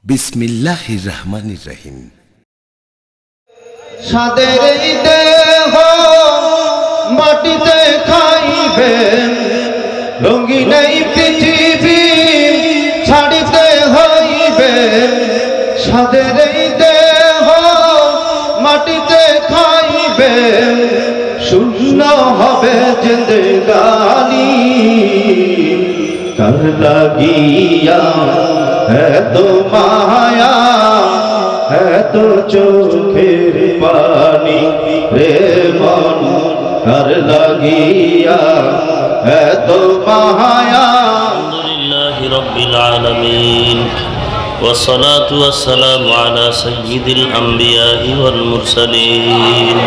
বিসমিল্লাহির রহমানির রহিম। সাদের দেহ মাটিতে খাইবে, রঙিন এই পৃথিবী ছাড়িতে হইবে। সাদের দেহ মাটিতে খাইবে, শূন্য হবে জিন্দেগানি। কার লাগিয়া এত মায়া, এত চোখের পানি রে মন, কার লাগিয়া এত মায়া। আলহামদুলিল্লাহি রাব্বিল আলামিন والصلاة والسلام على سيد الأنبياء والمرسلين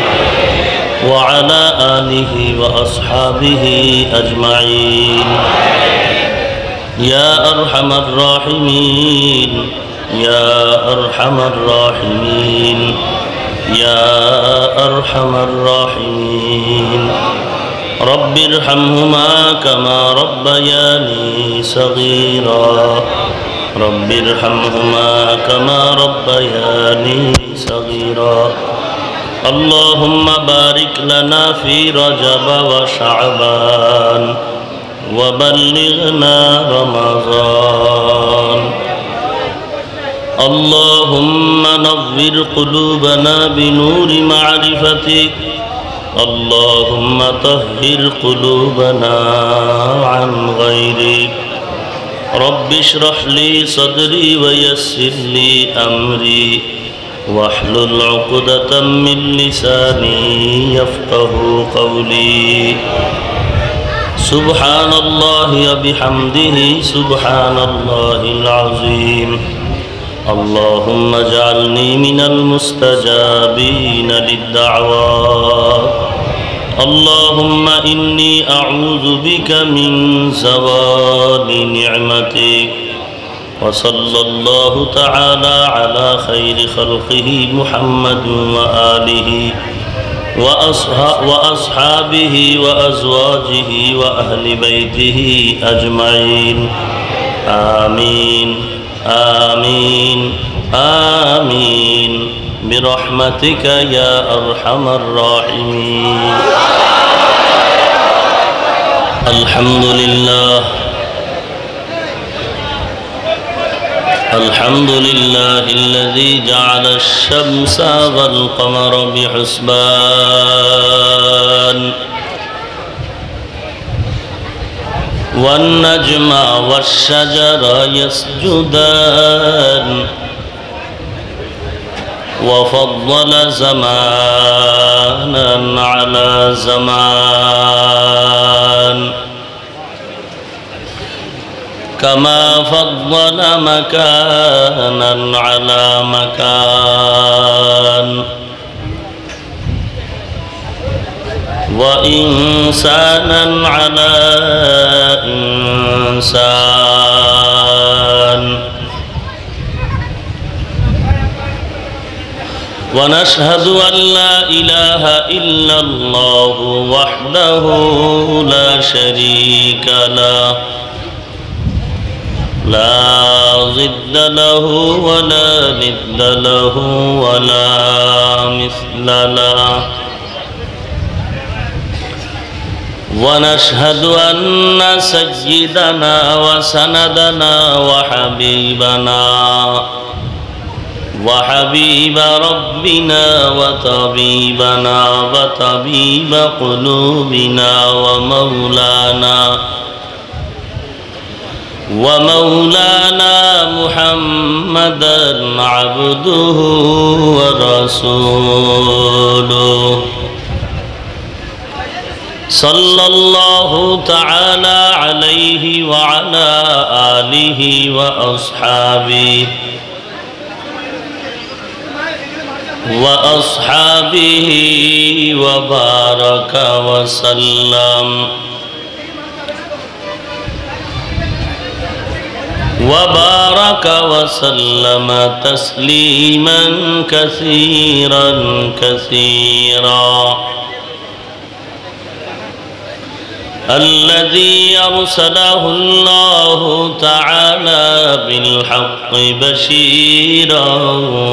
وعلى آله وأصحابه أجمعين. يا أرحم الراحمين يا أرحم الراحمين يا أرحم الراحمين. رب ارحمهما كما ربياني صغيرا رب ارحمهما كما ربياني صغيرا. اللهم بارك لنا في رجب وشعبان وبلغنا رمضان. اللهم نور قلوبنا بنور معرفتك. اللهم طهر قلوبنا عن غيرك. رب اشرح لي صدري ويسر لي أمري واحلل عقدة من لساني يفقه قولي. سبحان الله وبحمده سبحان الله العظيم. اللهم اجعلني من المستجابين للدعوات. اللهم إني أعوذ بك من زوال نعمتك. وصلى الله تعالى على خير خلقه محمد وآله وأصحابه وأزواجه وأهل بيته أجمعين. آمين آمين آمين برحمتك يا أرحم الراحمين. الحمد لله الحمد لله الذي جعل الشمس والقمر بحسبان والنجم والشجر يسجدان وفضل زمانا على زمان كما فضل مكانا على مكان وإنسانا على إنسان. ونشهد أن لا إله إلا الله وحده لا شريك له لا ضد له ولا ند له ولا مثل له. ونشهد أن سيدنا وسندنا وحبيب ربنا وطبيبنا وطبيب قلوبنا ومولانا محمدا عبده ورسوله. صلى الله تعالى عليه وعلى آله وأصحابه وبارك وسلم تسليما كثيرا كثيرا. الذي أرسله الله تعالى بالحق بشيرا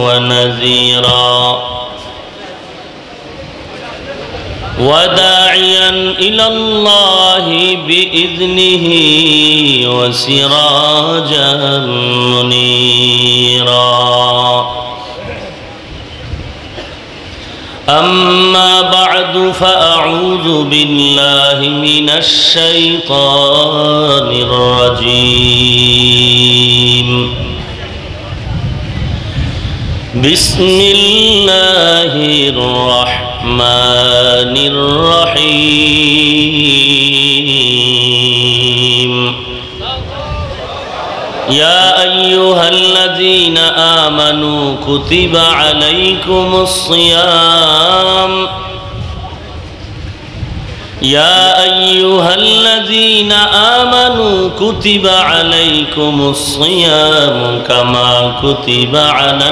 ونذيرا وداعيا إلى الله بإذنه وسراجا منيرا أما بعد فأعوذ بالله من الشيطان الرجيم بسم الله الرحمن الرحيم يا أيها الذين آمنوا كتب عليكم الصيام يا أيها الذين آمنوا كتب عليكم الصيام كما كتب على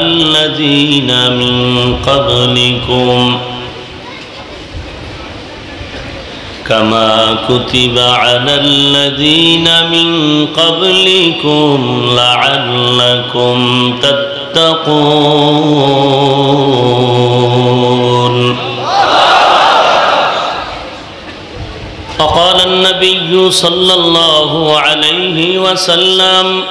الذين من قبلكم لعلكم تتقون وقال النبي صلى الله عليه وسلم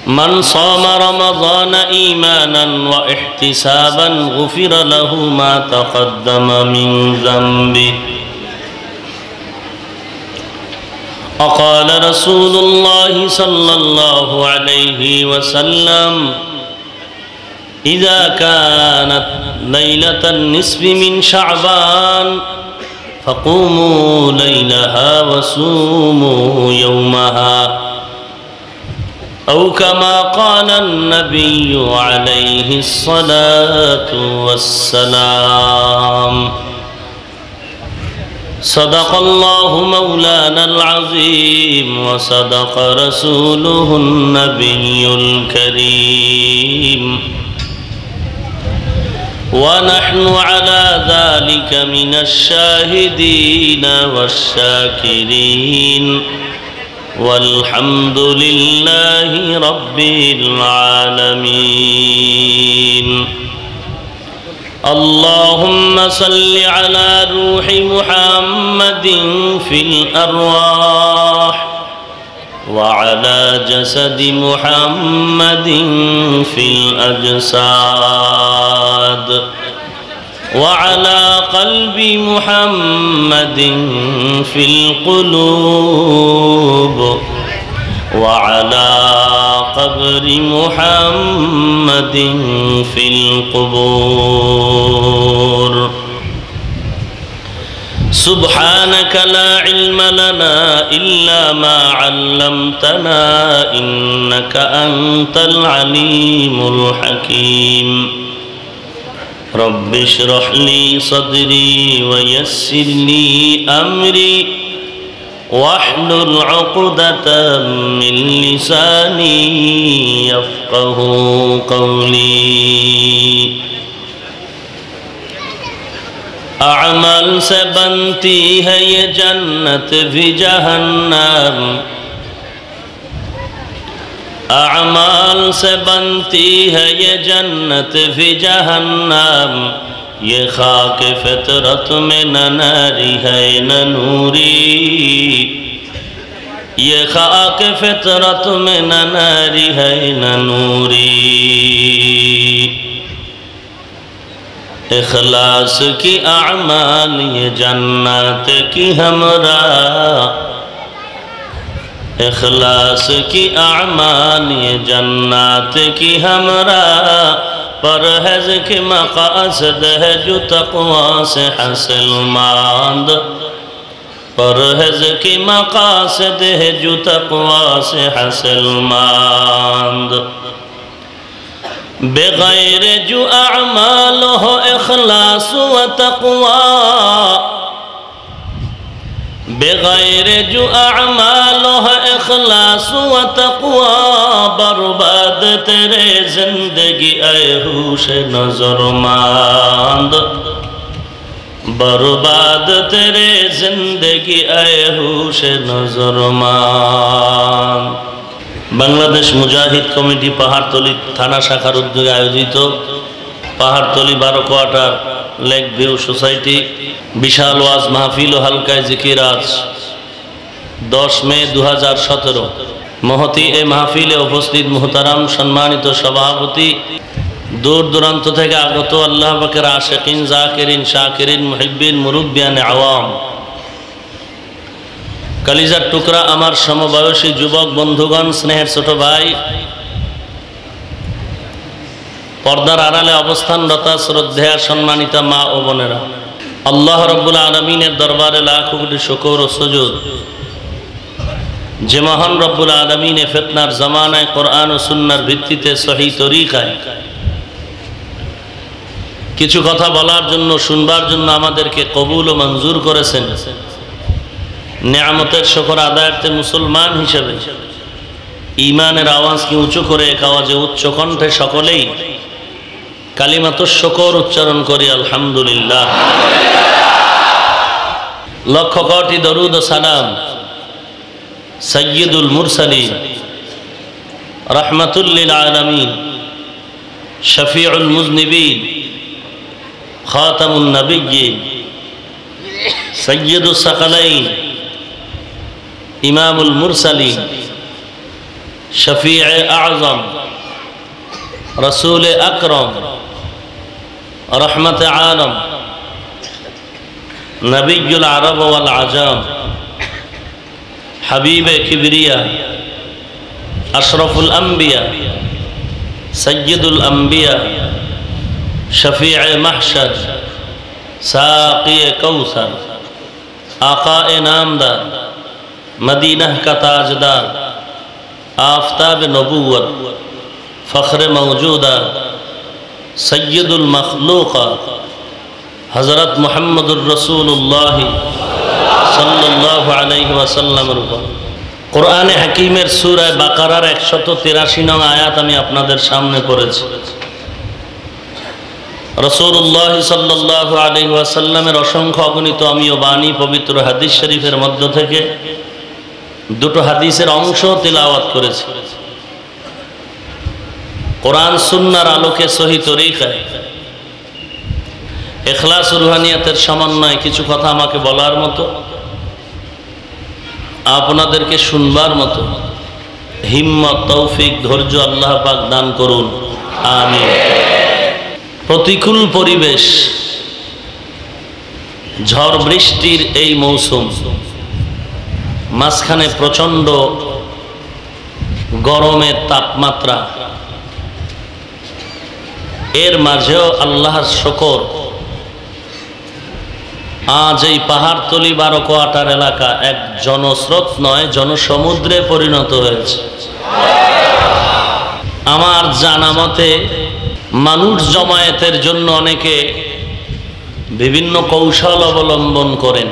من صام رمضان إيمانا واحتسابا غفر له ما تقدم من ذنبه وقال رسول الله صلى الله عليه وسلم إذا كانت ليلة النصف من شعبان فقوموا ليلها وصوموا يومها أو كما قال النبي عليه الصلاة والسلام صدق الله مولانا العظيم وصدق رسوله النبي الكريم ونحن على ذلك من الشاهدين والشاكرين والحمد لله رب العالمين اللهم صل على روح محمد في الأرواح وعلى جسد محمد في الأجساد وعلى قلب محمد في القلوب وعلى قبر محمد في القبور سبحانك لا علم لنا إلا ما علمتنا إنك أنت العليم الحكيم رب اشرح لي صدري ويسر لي أمري واحلل عقدة من لساني يفقه قولي أعمال سے بنتی ہے یہ جنت بھی جہنم اعمال سے بنتی ہے یہ جنت بھی جہنم یہ خاک فطرت میں نہ ناری ہے نہ نوری یہ خاک فطرت میں نہ ناری ہے نہ نوری اخلاص کی اعمال یہ جنت کی ہمراہ اخلاص کی اعمال یہ جنت کی ہمراہ پرہیز کے مقاصد ہے جو تقوی سے حاصل ماند پرہیز کے مقاصد ہے جو تقوی سے حاصل ماند بغیر جو اعمال ہو اخلاص و تقوی بغیر جو اعمال ہو اخلاص و تقوی برباد تیرے زندگی اے ہوش نظر ماند बर्बाद तेरे जिंदगी आए होश नजरमान। বাংলাদেশ মুজাহিদ কমিটি পাহাড়তলী থানা শাখার উদ্যোগে আয়োজিত Pahartali 12 quarter lake view society বিশাল ওয়াজ মাহফিল ও হালকায় জিকির আজ 10 মে 2017। মহতি এ মাহফিলে উপস্থিত মুহতারাম সম্মানিত সভাপতি, দূর দূরান্ত থেকে আগত আল্লাহ পাকের আশিকিন, জাকিরিন, শাকিরিন, মুহিব্বিন, মুরব্বিয়ান আওয়াম, কালিজার টুকরা আমার সমবয়সী যুবক বন্ধুগণ, স্নেহের ছোট ভাই, পর্দার আড়ালে অবস্থানরত শ্রদ্ধেয়া সম্মানিতা মা ও বোনেরা, আল্লাহ রাব্বুল আলামিনের দরবারে লাখ কোটি শুকর ও সুজুদ যে মহান রব্বুল আলামিনে ফিতনার জামানায় কোরআন ও সুন্নাহর ভিত্তিতে সহি তরিকায় কিছু কথা বলার জন্য, শুনবার জন্য আমাদেরকে কবুল ও মঞ্জুর করেছেন। নেয়ামতের শুকর আদায়ার্থে মুসলমান হিসেবে ঈমানের আওয়াজকে উঁচু করে এক আওয়াজে উচ্চ কণ্ঠে সকলেই কালিমাতুশ শুকর উচ্চারণ করি আলহামদুলিল্লাহ। লক্ষ কোটি দরুদ ও সালাম সাইয়্যিদুল মুরসালিন রাহমাতুল লিল আলামিন শফিউল মুজনিবিন খাতামুন নবিয়্যিন সাইয়্যিদুস সাকালাইন ইমামুল মুরসালিন শফিউ আযম রাসূল আকরাম রহমত আলম নবিয়ুল আরব ওয়াল আজম হাবিব কিবরিয়া আশরাফুল আম্বিয়া সৈয়দুল আম্বিয়া শফিউ মাহশর সাকি কৌসর आक़ाए नामदार मदीना का ताजदार आफताब नबूवत फ़ख्र मौजूदा सैयदुल मखलूक़ा हज़रत मुहम्मदुर रसूलुल्लाह सल्लल्लाहु अलैहि वसल्लम। कुरान हकीमेर सूरा बाकारार 183 नং आयात আমি আপনাদের সামনে পড়েছি। রাসূলুল্লাহ সাল্লাল্লাহু আলাইহি ওয়াসাল্লামের অসংখ্য অগণিত অমীয় বাণী পবিত্র হাদিস শরীফের মধ্য থেকে দুটো হাদিসের অংশ তিলাওয়াত করেছি। কোরআন সুন্নাহর আলোকে সহি তরিকায় ইখলাস ও রুহানিয়াতের সমন্বয়ে কিছু কথা আমাকে বলার মতো, আপনাদেরকে শুনবার মতো হিম্মত, তৌফিক, ধৈর্য আল্লাহ পাক দান করুন, আমিন। প্রতিকূল পরিবেশ, ঝড় বৃষ্টির এই মৌসুম, মাঝখানে প্রচণ্ড গরমের তাপমাত্রা, এর মাঝেও আল্লাহর শুকর আজ এই পাহাড়তলী 12 কোয়ার্টার এলাকা এক জনস্রোত নয়, জনসমুদ্রে পরিণত হয়েছে। আমার জানা মতে মানুষ জমায়েতের জন্য অনেকে বিভিন্ন কৌশল অবলম্বন করেন।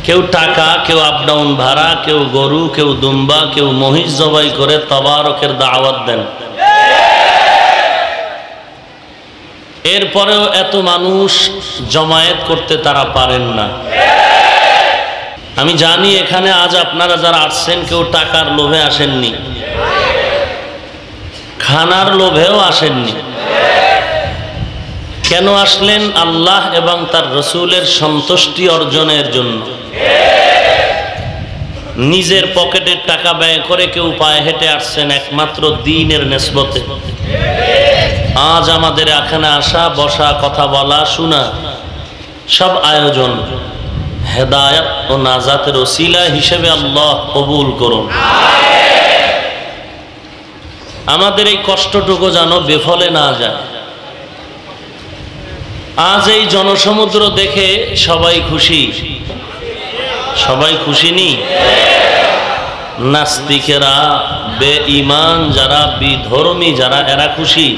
কেউ টাকা, কেউ আপ ডাউন ভাড়া, কেউ গরু, কেউ দুম্বা, কেউ মহিষ জবাই করে তবারকের দাওয়াত দেন। এরপরেও এত মানুষ জমায়েত করতে তারা পারেন না। আমি জানি এখানে আজ আপনারা যারা আসছেন কেউ টাকার লোভে আসেননি, খানার লোভেও আসেননি। কেন আসলেন? আল্লাহ এবং তার রসুলের সন্তুষ্টি অর্জনের জন্য। নিজের পকেটের টাকা ব্যয় করে কেউ পায়ে হেঁটে আসছেন একমাত্র দ্বীনের নিসবতে। আজ আমাদের এখানে আসা, বসা, কথা বলা, শোনা সব আয়োজন হেদায়েত ও নাজাতের ওসিলা হিসেবে আল্লাহ কবুল করুন। আমাদের এই কষ্টটুকু যেন বিফলে না যায়। আজ এই জনসমুদ্র দেখে সবাই খুশি, সবাই খুশি নি? নাস্তিকেরা, বেঈমান যারা, বিধর্মী যারা, এরা খুশি।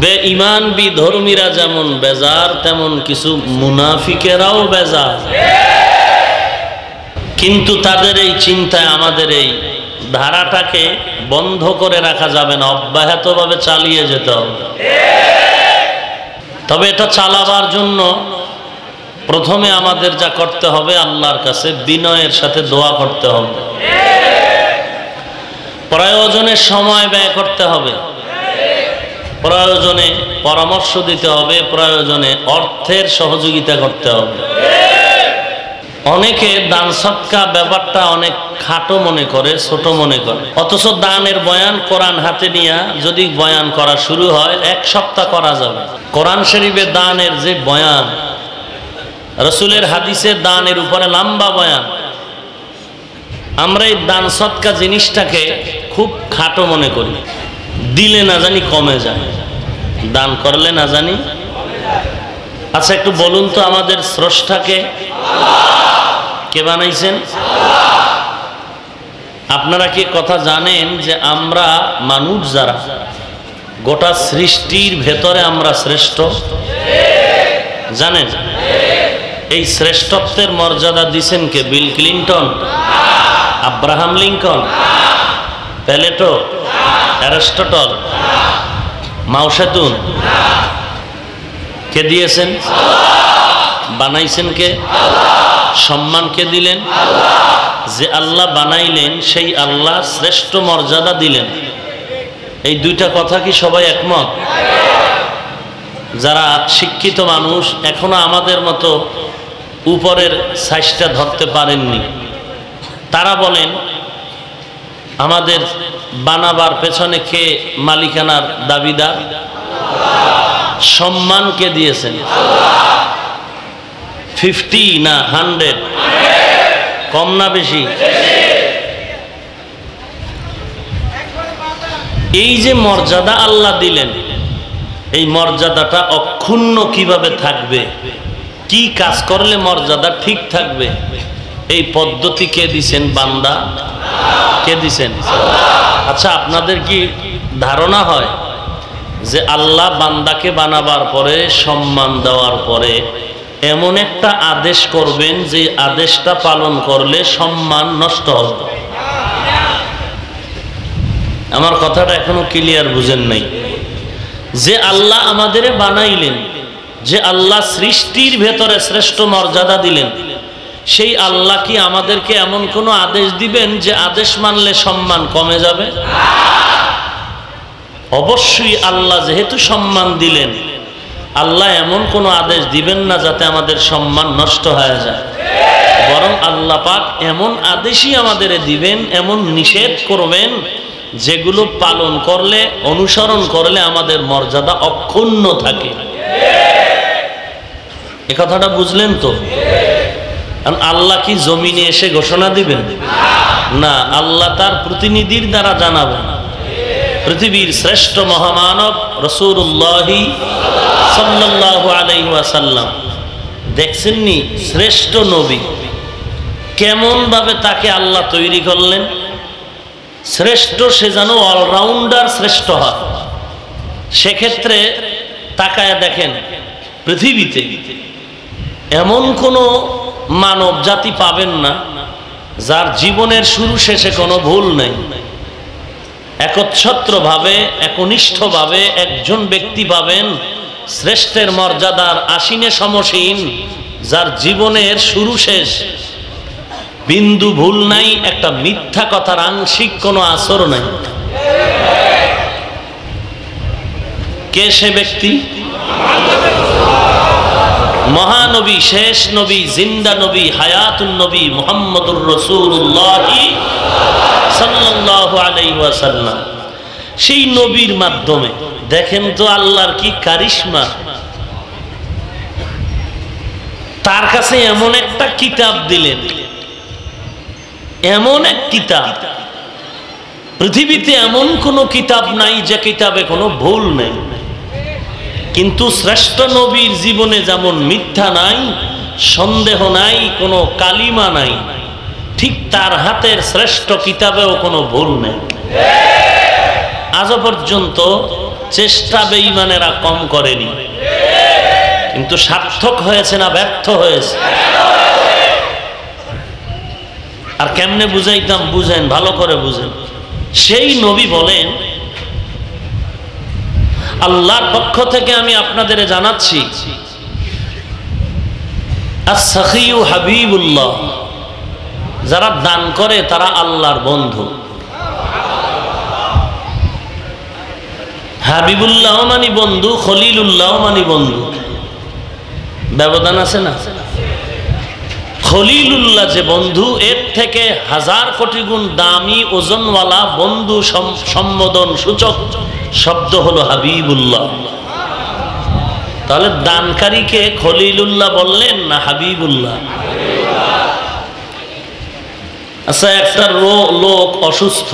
বেঈমান বিধর্মীরা যেমন বেজার, তেমন কিছু মুনাফিকেরাও বেজার। কিন্তু তাদের এই চিন্তায় আমাদের এই ধারাটাকে বন্ধ করে রাখা যাবে না, অব্যাহতভাবে চালিয়ে যেতে হবে। তবে এটা চালাবার জন্য প্রথমে আমাদের যা করতে হবে, আল্লাহর কাছে বিনয়ের সাথে দোয়া করতে হবে, প্রয়োজনে সময় ব্যয় করতে হবে, প্রয়োজনে পরামর্শ দিতে হবে, প্রয়োজনে অর্থের সহযোগিতা করতে হবে। অনেকে দান সদকা ব্যাপারটা অনেক খাটো মনে করে, ছোট মনে করে, অথচ দানের বয়ান কোরআন হাতে নিয়ে যদি বয়ান করা শুরু হয় 1 সপ্তাহ করা যাবে। কোরআন শরীফে দানের যে বয়ান, রসুলের হাদিসে দানের উপরে লম্বা বয়ান, আমরা এই দান সদকা জিনিসটাকে খুব খাটো মনে করি। দিলে না জানি কমে যায়, দান করলে না জানি। আচ্ছা একটু বলুন তো, আমাদের স্রষ্টাকে কে বানাইছেন? আপনারা কি কথা জানেন যে আমরা মানুষ যারা, গোটা সৃষ্টির ভেতরে আমরা শ্রেষ্ঠ? জানেন? এই শ্রেষ্ঠত্বের মর্যাদা দিছেন কে? Bill Clinton, Abraham Lincoln, Plato, Aristotle, Mao Tsetung? কে দিয়েছেন? বানাইছেন কে? সম্মান কে দিলেন? যে আল্লাহ বানাইলেন সেই আল্লাহ শ্রেষ্ঠ মর্যাদা দিলেন। এই দুইটা কথা কি সবাই একমত? যারা শিক্ষিত মানুষ এখনো আমাদের মতো উপরের সাইজটা ধরতে পারেননি, তারা বলেন আমাদের বানাবার পেছনে কে মালিকানার দাবিদার? সম্মান কে দিয়েছেন? 50 না 100? কম না বেশি? এই যে মর্যাদা আল্লাহ দিলেন, এই মর্যাদাটা অক্ষুণ্ণ কিভাবে থাকবে, কি কাজ করলে মর্যাদা ঠিক থাকবে, এই পদ্ধতি কে দিছেন? বান্দা। কে দিছেন? আচ্ছা আপনাদের কি ধারণা হয় যে আল্লাহ বান্দাকে বানাবার পরে, সম্মান দেওয়ার পরে এমন একটা আদেশ করবেন যে আদেশটা পালন করলে সম্মান নষ্ট হবে? আমার কথাটা এখনো ক্লিয়ার বুঝেন নাই। যে আল্লাহ আমাদের বানাইলেন, যে আল্লাহ সৃষ্টির ভেতরে শ্রেষ্ঠ মর্যাদা দিলেন, সেই আল্লাহ কি আমাদেরকে এমন কোনো আদেশ দিবেন যে আদেশ মানলে সম্মান কমে যাবে? অবশ্যই আল্লাহ যেহেতু সম্মান দিলেন, আল্লাহ এমন কোনো আদেশ দিবেন না যাতে আমাদের সম্মান নষ্ট হয়ে যায়। বরং আল্লাহ পাক এমন আদেশই আমাদের দিবেন, এমন নিষেধ করবেন যেগুলো পালন করলে, অনুসরণ করলে আমাদের মর্যাদা অক্ষুণ্ণ থাকে। এ কথাটা বুঝলেন তো? আল্লাহ কি জমিনে এসে ঘোষণা দিবেন? না, আল্লাহ তার প্রতিনিধির দ্বারা জানাবেন। পৃথিবীর শ্রেষ্ঠ মহামানব রাসূলুল্লাহ সাল্লাল্লাহু আলাইহি ওয়াসাল্লাম, দেখছেননি শ্রেষ্ঠ নবী কেমন ভাবে তাকে আল্লাহ তৈরি করলেন? শ্রেষ্ঠ, সে যেন অলরাউন্ডার শ্রেষ্ঠ হয়। সেক্ষেত্রে তাকায় দেখেন, পৃথিবীতে এমন কোনো মানব জাতি পাবেন না যার জীবনের শুরু শেষে কোনো ভুল নেই। একচ্ছত্রভাবে, একনিষ্ঠভাবে একজন ব্যক্তি পাবেন শ্রেষ্ঠের মর্যাদার আসীনে সমসীন, যার জীবনের শুরু শেষ বিন্দু ভুল নাই, একটা মিথ্যা কথার আংশিক কোনো আসর নাই। কে সে ব্যক্তি? মহানবী, শেষ নবী, জিন্দা নবী, হায়াতুন নবী মুহাম্মদুর রাসূলুল্লাহ সাল্লাল্লাহু আলাইহি ওয়াসাল্লাম। সেই নবীর মাধ্যমে দেখেন তো আল্লাহর কি কারিশমা। তার কাছে এমন একটা কিতাব দিলেন, এমন এক কিতাব, পৃথিবীতে এমন কোনো কিতাব নাই যে কিতাবে কোনো ভুল নেই। কিন্তু শ্রেষ্ঠ নবীর জীবনে যেমন মিথ্যা নাই, সন্দেহ নাই, কোনো কালিমা নাই, ঠিক তার হাতের শ্রেষ্ঠ কিতাবেও কোনো ভুল নেই। আজও পর্যন্ত চেষ্টা বেঈমানেরা কম করেনি, কিন্তু সার্থক হয়েছে না ব্যর্থ হয়েছে? আর কেমনে বুঝাইতাম, বুঝেন, ভালো করে বুঝেন। সেই নবী বলেন, আল্লাহর পক্ষ থেকে আমি আপনাদের জানাচ্ছি, আস-সাখিয়ু হাবিবুল্লাহ, যারা দান করে তারা আল্লাহর বন্ধু। হাবিবুল্লাহ মানে বন্ধু, খলিলুল্লাহ মানে বন্ধু, ব্যবধান আছে না? খলিলুল্লাহ যে বন্ধু, এর থেকে হাজার কোটি গুণ দামি ওজনওয়ালা বন্ধু সম্বোধন সূচক শব্দ হলো হাবিবুল্লাহ। তাহলে দানকারীকে খলিলুল্লাহ বললেন না হাবিবুল্লাহ? আচ্ছা, একটা লোক অসুস্থ,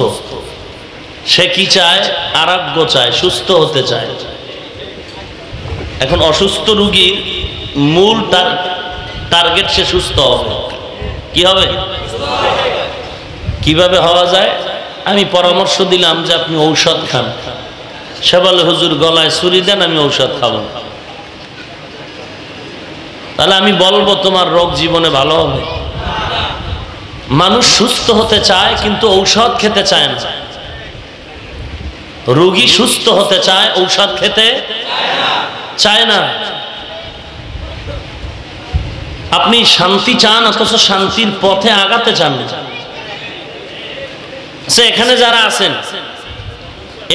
সে কি চায়? আরোগ্য চায়, সুস্থ হতে চায়। এখন অসুস্থ রোগীর মূল টার্গেট সে সুস্থ হবে। কি হবে? কিভাবে হওয়া যায়? আমি পরামর্শ দিলাম যে আপনি ঔষধ খান, সে বলে হুজুর গলায় ছুরি দেন, আমি ঔষধ খাবো। তাহলে আমি বলবো তোমার রোগ জীবনে ভালো হবে? মানুষ সুস্থ হতে চায় কিন্তু ঔষধ খেতে চায় না। রোগী সুস্থ হতে চায়, ঔষধ খেতে চায় না। আপনি শান্তি চান অথচ শান্তির পথে আগাতে চান না।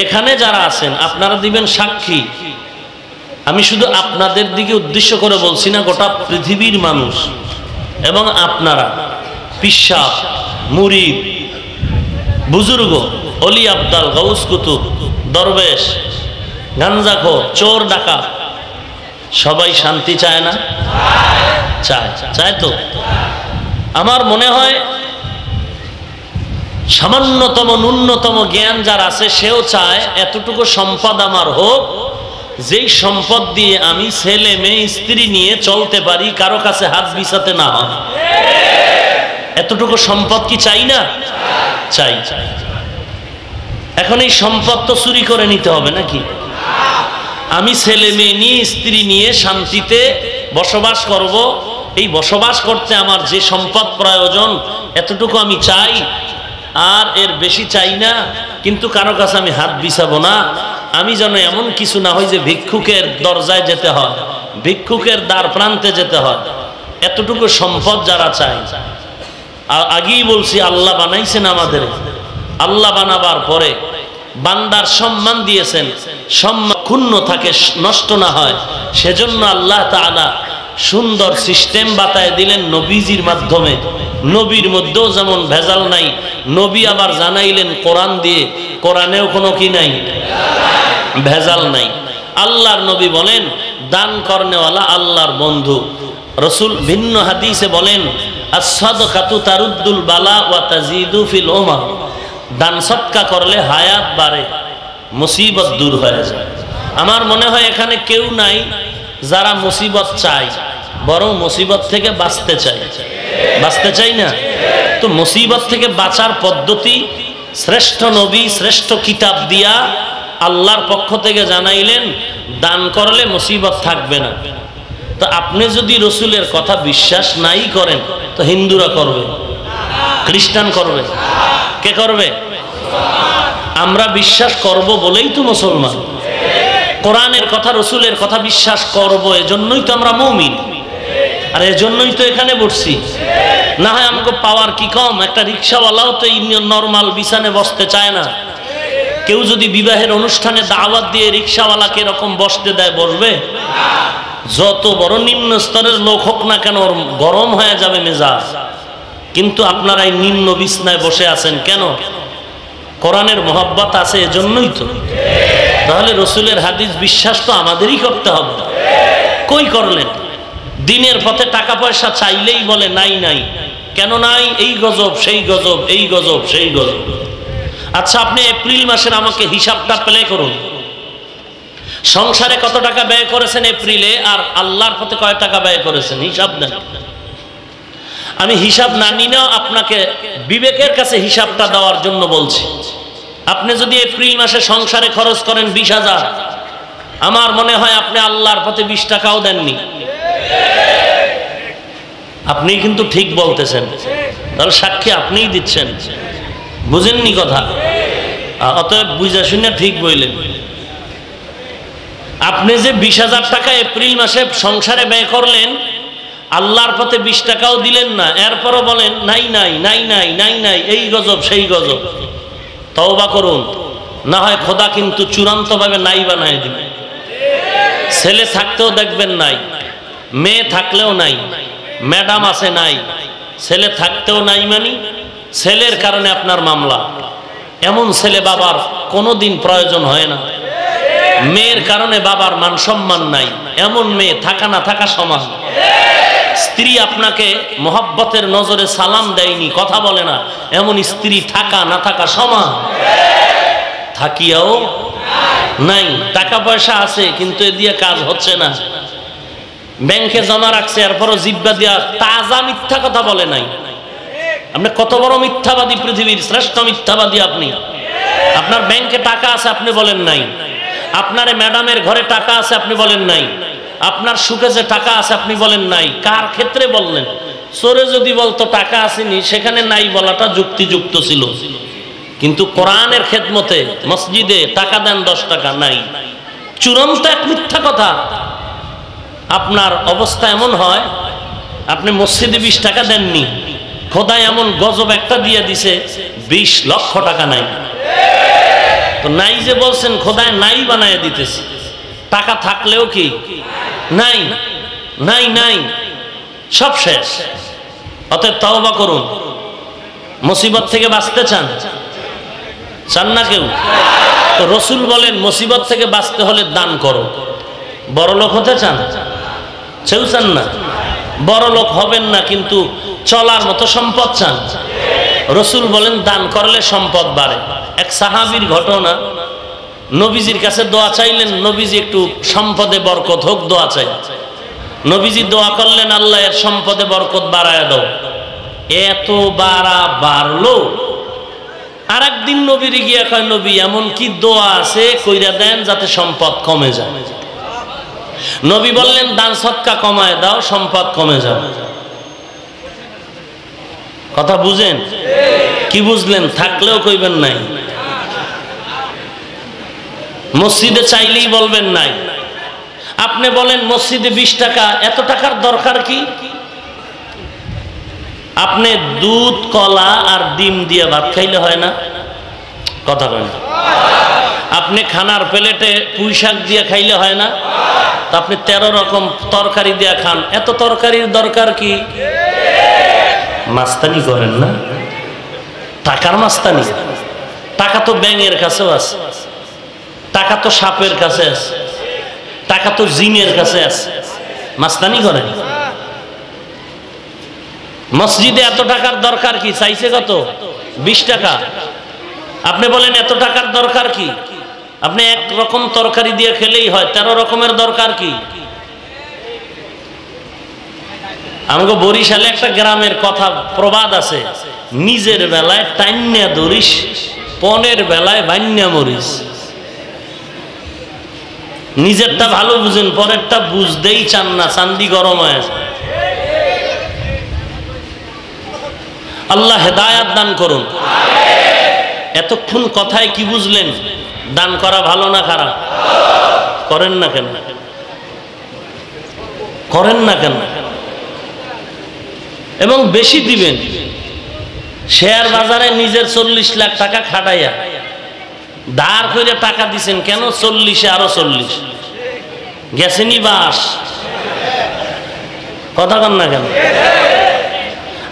এখানে যারা আছেন আপনারা দিবেন সাক্ষী, আমি শুধু আপনাদের দিকে উদ্দেশ্য করে বলছি না, গোটা পৃথিবীর মানুষ এবং আপনারা পিশাব, মুরিদ, বুজুর্গ, অলি আবদাল, গাউস কুতুব, দরবেশ, গাঞ্জাখোর, চোর, ডাকাত, সবাই শান্তি চায় না? চায় তো। আমার মনে হয় সামান্যতম ন্যূনতম জ্ঞান যার আছে সেও চায় এতটুকু সম্পদ আমার হোক, যেই সম্পদ দিয়ে আমি ছেলে মেয়ে স্ত্রী নিয়ে চলতে পারি, কারো কাছে হাত বিছাতে না হয়। এতটুকু সম্পদ কি চাই না? চাই। এখন এই সম্পদ তো চুরি করে নিতে হবে নাকি? আমি ছেলে মেয়ে নিয়ে স্ত্রী নিয়ে শান্তিতে বসবাস করব, এই বসবাস করতে আমার যে সম্পদ প্রয়োজন এতটুকু আমি চাই, আর এর বেশি চাই না। কিন্তু কারো কাছে আমি হাত বিছাবো না। আমি যেন এমন কিছু না হয় যে ভিক্ষুকের দরজায় যেতে হয়, ভিক্ষুকের দ্বার প্রান্তে যেতে হয়। এতটুকু সম্পদ যারা চায়, আগেই বলছি আল্লাহ বানাইছেন আমাদের, আল্লাহ বানাবার পরে বান্দার সম্মান দিয়েছেন, সম্মান ক্ষুণ্ণ থাকে, নষ্ট না হয়, সেজন্য আল্লাহ তাআলা সুন্দর সিস্টেম বাতায় দিলেন নবীজির মাধ্যমে। নবীর মধ্যেও যেমন ভেজাল নাই, নবী আবার জানাইলেন কোরআন দিয়ে, কোরআনেও কোনো কি নাই, ভেজাল নাই। আল্লাহর নবী বলেন দান করনেওয়ালা আল্লাহর বন্ধু। রসুল ভিন্ন হাদিসে বলেন আস-সাদকাতু তারুদ্দুল বালা ওয়া তাজিদু ফিল উমার, দান সদকা করলে হায়াত বাড়ে, মুসিবত দূর হয়ে যায়। আমার মনে হয় এখানে কেউ নাই যারা মুসিবত চায়, বরং মুসিবত থেকে বাঁচতে চায়। বাঁচতে চাই না তো? মুসিবত থেকে বাঁচার পদ্ধতি শ্রেষ্ঠ নবী, শ্রেষ্ঠ কিতাব দিয়া আল্লাহর পক্ষ থেকে জানাইলেন, দান করলে মুসিবত থাকবে না। তো আপনি যদি রসুলের কথা বিশ্বাস নাই করেন তো হিন্দুরা করবে, খ্রিস্টান করবে, কে করবে? আমরা বিশ্বাস করব বলেই তো মুসলমান। কোরআনের কথা, রসুলের কথা বিশ্বাস করব, এজন্যই তো আমরা মুমিন, আর এজন্যই তো এখানে বসছি। না হয় আমাকে পাওয়ার কি কম? একটা রিক্সাওয়ালাও তো এই নরমাল বিছানে বসতে চায় না। কেউ যদি বিবাহের অনুষ্ঠানে দাওয়াত দিয়ে রিক্সাওয়ালাকে এরকম বসতে দেয়, বসবে? যত বড় নিম্ন স্তরের লোক হোক না কেন, ওর গরম হয়ে যাবে মেজাজ। কিন্তু আপনারা এই নিম্ন বিছনায় বসে আছেন কেন? কোরআনের মহব্বত আছে, এজন্যই তো। তাহলে রসুলের হাদিস বিশ্বাস তো আমাদেরই করতে হবে। কই করলেন? দিনের পথে টাকা পয়সা চাইলেই বলে নাই নাই। কেন নাই? এই গজব, সেই গজব, এই গজব, সেই গজব। আচ্ছা, আপনি এপ্রিল মাসের আমাকে হিসাবটা প্লে করুন। সংসারে কত টাকা ব্যয় করেছেন এপ্রিলে, আর আল্লাহর পথে কয় টাকা ব্যয় করেছেন? হিসাব দেন। আমি হিসাব না নিলেও আপনাকে বিবেকের কাছে হিসাবটা দেওয়ার জন্য বলছি। আপনি যদি এপ্রিল মাসে সংসারে খরচ করেন 20,000, আমার মনে হয় আপনি আল্লাহর পথে 20 টাকাও দেননি। আপনি কিন্তু ঠিক বলতেছেন, তাহলে সাক্ষী আপনিই দিচ্ছেন। বুঝেননি কথা? অতএব বুঝা শুনে ঠিক বললেন। আপনি যে 20,000 টাকা এপ্রিল মাসে সংসারে ব্যয় করলেন, আল্লাহর পথে 20 টাকাও দিলেন না, এরপরও বলেন নাই নাই নাই নাই নাই নাই, এই গজব সেই গজব। তওবা করুন, না হয় খোদা কিন্তু চূড়ান্তভাবে নাই বানায় দিবে। ছেলে থাকতেও দেখবেন নাই, মেয়ে থাকলেও নাই, ম্যাডাম আছে নাই, ছেলে থাকতেও নাই, মানে ছেলের কারণে আপনার মামলা। এমন ছেলে বাবার কোনোদিন প্রয়োজন হয় না। মেয়ের কারণে বাবার মান সম্মান নাই, এমন মেয়ে থাকা না থাকা সমান। স্ত্রী আপনাকে মোহাব্বতের নজরে সালাম দেয়নি, কথা বলে না, এমন স্ত্রী থাকা না থাকা সমান। থাকিয়াও নাই, টাকা পয়সা আছে কিন্তু এ দিয়ে কাজ হচ্ছে না, ব্যাংকে জমা রাখছে এরপরও জিব্বা দিয়া তাজা মিথ্যা কথা বলে নাই। আপনি কত বড় মিথ্যাবাদী, পৃথিবীর শ্রেষ্ঠ মিথ্যাবাদী আপনি। আপনার ব্যাংকে টাকা আছে, আপনি বলেন নাই। আপনার ম্যাডামের ঘরে টাকা আছে, আপনি বলেন নাই। আপনার সুকেজে টাকা আছে, আপনি বলেন নাই। কার ক্ষেত্রে বললেন? চোরে যদি বলতো টাকা আসেনি, সেখানে নাই বলাটা যুক্তিযুক্ত ছিল, কিন্তু কোরআনের খেদমতে মসজিদে টাকা দেন 10 টাকা নাই, চূড়ান্ত এক মিথ্যা কথা। আপনার অবস্থা এমন হয়, আপনি মসজিদে 20 টাকা দেননি, খোদা এমন গজব একটা দিয়ে দিছে 20 লক্ষ টাকা নাই। তো নাই যে বলছেন, খোদায় নাই বানায় দিতেছে। টাকা থাকলেও কি নাই, নাই নাই, সব শেষ। অতএব তওবা করুন। মুসিবত থেকে বাঁচতে চান? চান না কেউ? তো রসুল বলেন মুসিবত থেকে বাঁচতে হলে দান করো। বড় লোক হতে চান? সেও চান না। বড় লোক হবেন না, কিন্তু চলার মতো সম্পদ চান। রসুল বলেন দান করলে সম্পদ বাড়ে। এক সাহাবীর ঘটনা, নবীজির কাছে দোয়া চাইলেন, নবীজি একটু সম্পদে বরকত হোক দোয়া চাই। নবীজি দোয়া করলেন, আল্লাহ এর সম্পদে বরকত বাড়ায় দাও। এত বাড়লো। আর একদিন নবীর গিয়া কয়, নবী এমন কি দোয়া আছে কইরা দেন যাতে সম্পদ কমে যায়। নবী বললেন দান সদকা কমায় দাও, সম্পদ কমে যাবে। কথা বুঝেন? কি বুঝলেন? থাকলেও কইবেন নাই, মসজিদে চাইলেই বলবেন নাই। আপনি বলেন মসজিদে 20 টাকা, এত টাকার দরকার কি? আপনি দুধ, কলা আর ডিম দিয়ে ভাত খাইলে হয় না? কথা কয় না। আপনি খানার প্লেটে পুঁই শাক দিয়ে খাইলে হয় না? তা আপনি 13 রকম তরকারি দিয়ে খান, এত তরকারির দরকার কি? মাস্তানি করেন না? টাকার মাস্তানি। টাকা তো ব্যাঙের কাছেও আছে, টাকা তো সাপের কাছে আছে, টাকা তো জিনের কাছে আছে। মাস্তানি করেন। মসজিদে এত টাকার দরকার কি? চাইছে কত? 20 টাকা। আপনি বলেন এত টাকার দরকার কি? আপনি এক রকম তরকারি দিয়ে খেলেই হয়, 13 রকমের দরকার কি? আমাকে বরিশালে একটা গ্রামের কথা প্রবাদ আছে, নিজের বেলায় টাইন্যা ধরিস, পনের বেলায় বান্যা মরিস। নিজেরটা ভালো বুঝেন, পরেরটা বুঝতেই চান না, চান্দি গরম হয়ে যায়। আল্লাহ হেদায়াত দান করুন। এতক্ষণ কথায় কি বুঝলেন? দান করা ভালো না খারাপ? করেন না কেন? করেন না কেন? এবং বেশি দিবেন। শেয়ার বাজারে নিজের 40 লাখ টাকা খাটাইয়া ধার করে টাকা দিছেন কেন? 40-এ আরো 40 গেছেনি বাস। কথা কন না কেন?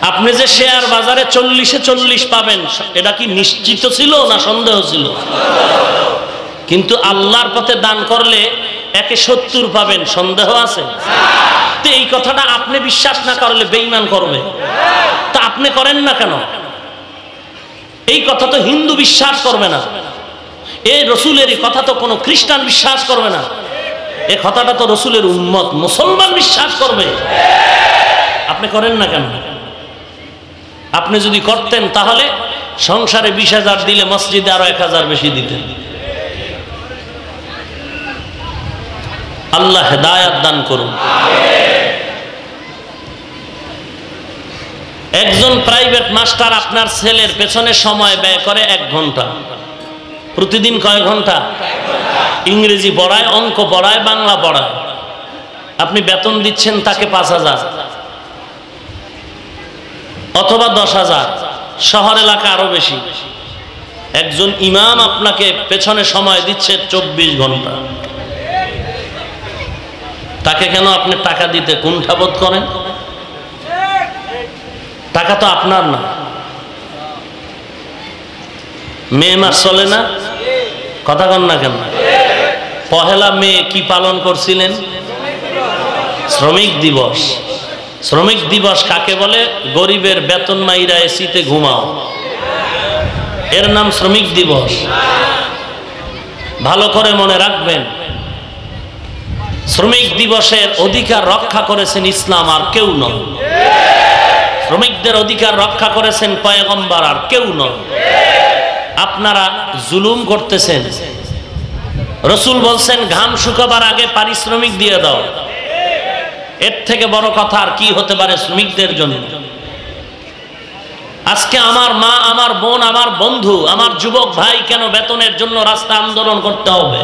আপনি যে শেয়ার বাজারে 40-এ 40 পাবেন, এটা কি নিশ্চিত ছিল না সন্দেহ ছিল? কিন্তু আল্লাহর পথে দান করলে 1-এ 70 পাবেন, সন্দেহ আছে? তো এই কথাটা আপনি বিশ্বাস না করলে বেঈমান করবে। তা আপনি করেন না কেন? এই কথা তো হিন্দু বিশ্বাস করবে না, এই রসুলের কথা তো কোনো খ্রিস্টান বিশ্বাস করবে না, এই কথাটা তো রসুলের উম্মত মুসলমান বিশ্বাস করবে। আপনি করেন না কেন? আপনি যদি করতেন তাহলে সংসারে 20,000 দিলে মসজিদে আরো 1,000 বেশি দিতেন। আল্লাহ হেদায়াত দান করুন। একজন প্রাইভেট মাস্টার আপনার ছেলের পেছনে সময় ব্যয় করে 1 ঘন্টা। প্রতিদিন কয় ঘন্টা? ইংরেজি পড়ায়, অঙ্ক পড়ায়, বাংলা পড়ায়, আপনি বেতন দিচ্ছেন তাকে 5,000 অথবা 10,000, শহর এলাকা আরো বেশি। একজন ইমাম আপনাকে পেছনে সময় দিচ্ছে 24 ঘন্টা, তাকে কেন আপনি টাকা দিতে কুণ্ঠাবোধ করেন? টাকা তো আপনার না। মে মাস চলে না, কথা কন না কেন? পহেলা মে কি পালন করছিলেন? শ্রমিক দিবস। শ্রমিক দিবস কাকে বলে? গরিবের বেতন মাইরা এসিতে ঘুমাও, এর নাম শ্রমিক দিবস। ভালো করে মনে রাখবেন, শ্রমিক দিবসের অধিকার রক্ষা করেছেন ইসলাম, আর কেউ নয়। শ্রমিকদের অধিকার রক্ষা করেছেন পয়গম্বর, আর কেউ নয়। আপনারা জুলুম করতেছেন। রসুল বলছেন ঘাম শুকাবার আগে পারিশ্রমিক দিয়ে দাও। এর থেকে বড় কথা আর কি হতে পারে শ্রমিকদের জন্য? আজকে আমার মা, আমার বোন, আমার বন্ধু, আমার যুবক ভাই কেন বেতনের জন্য রাস্তা আন্দোলন করতে হবে?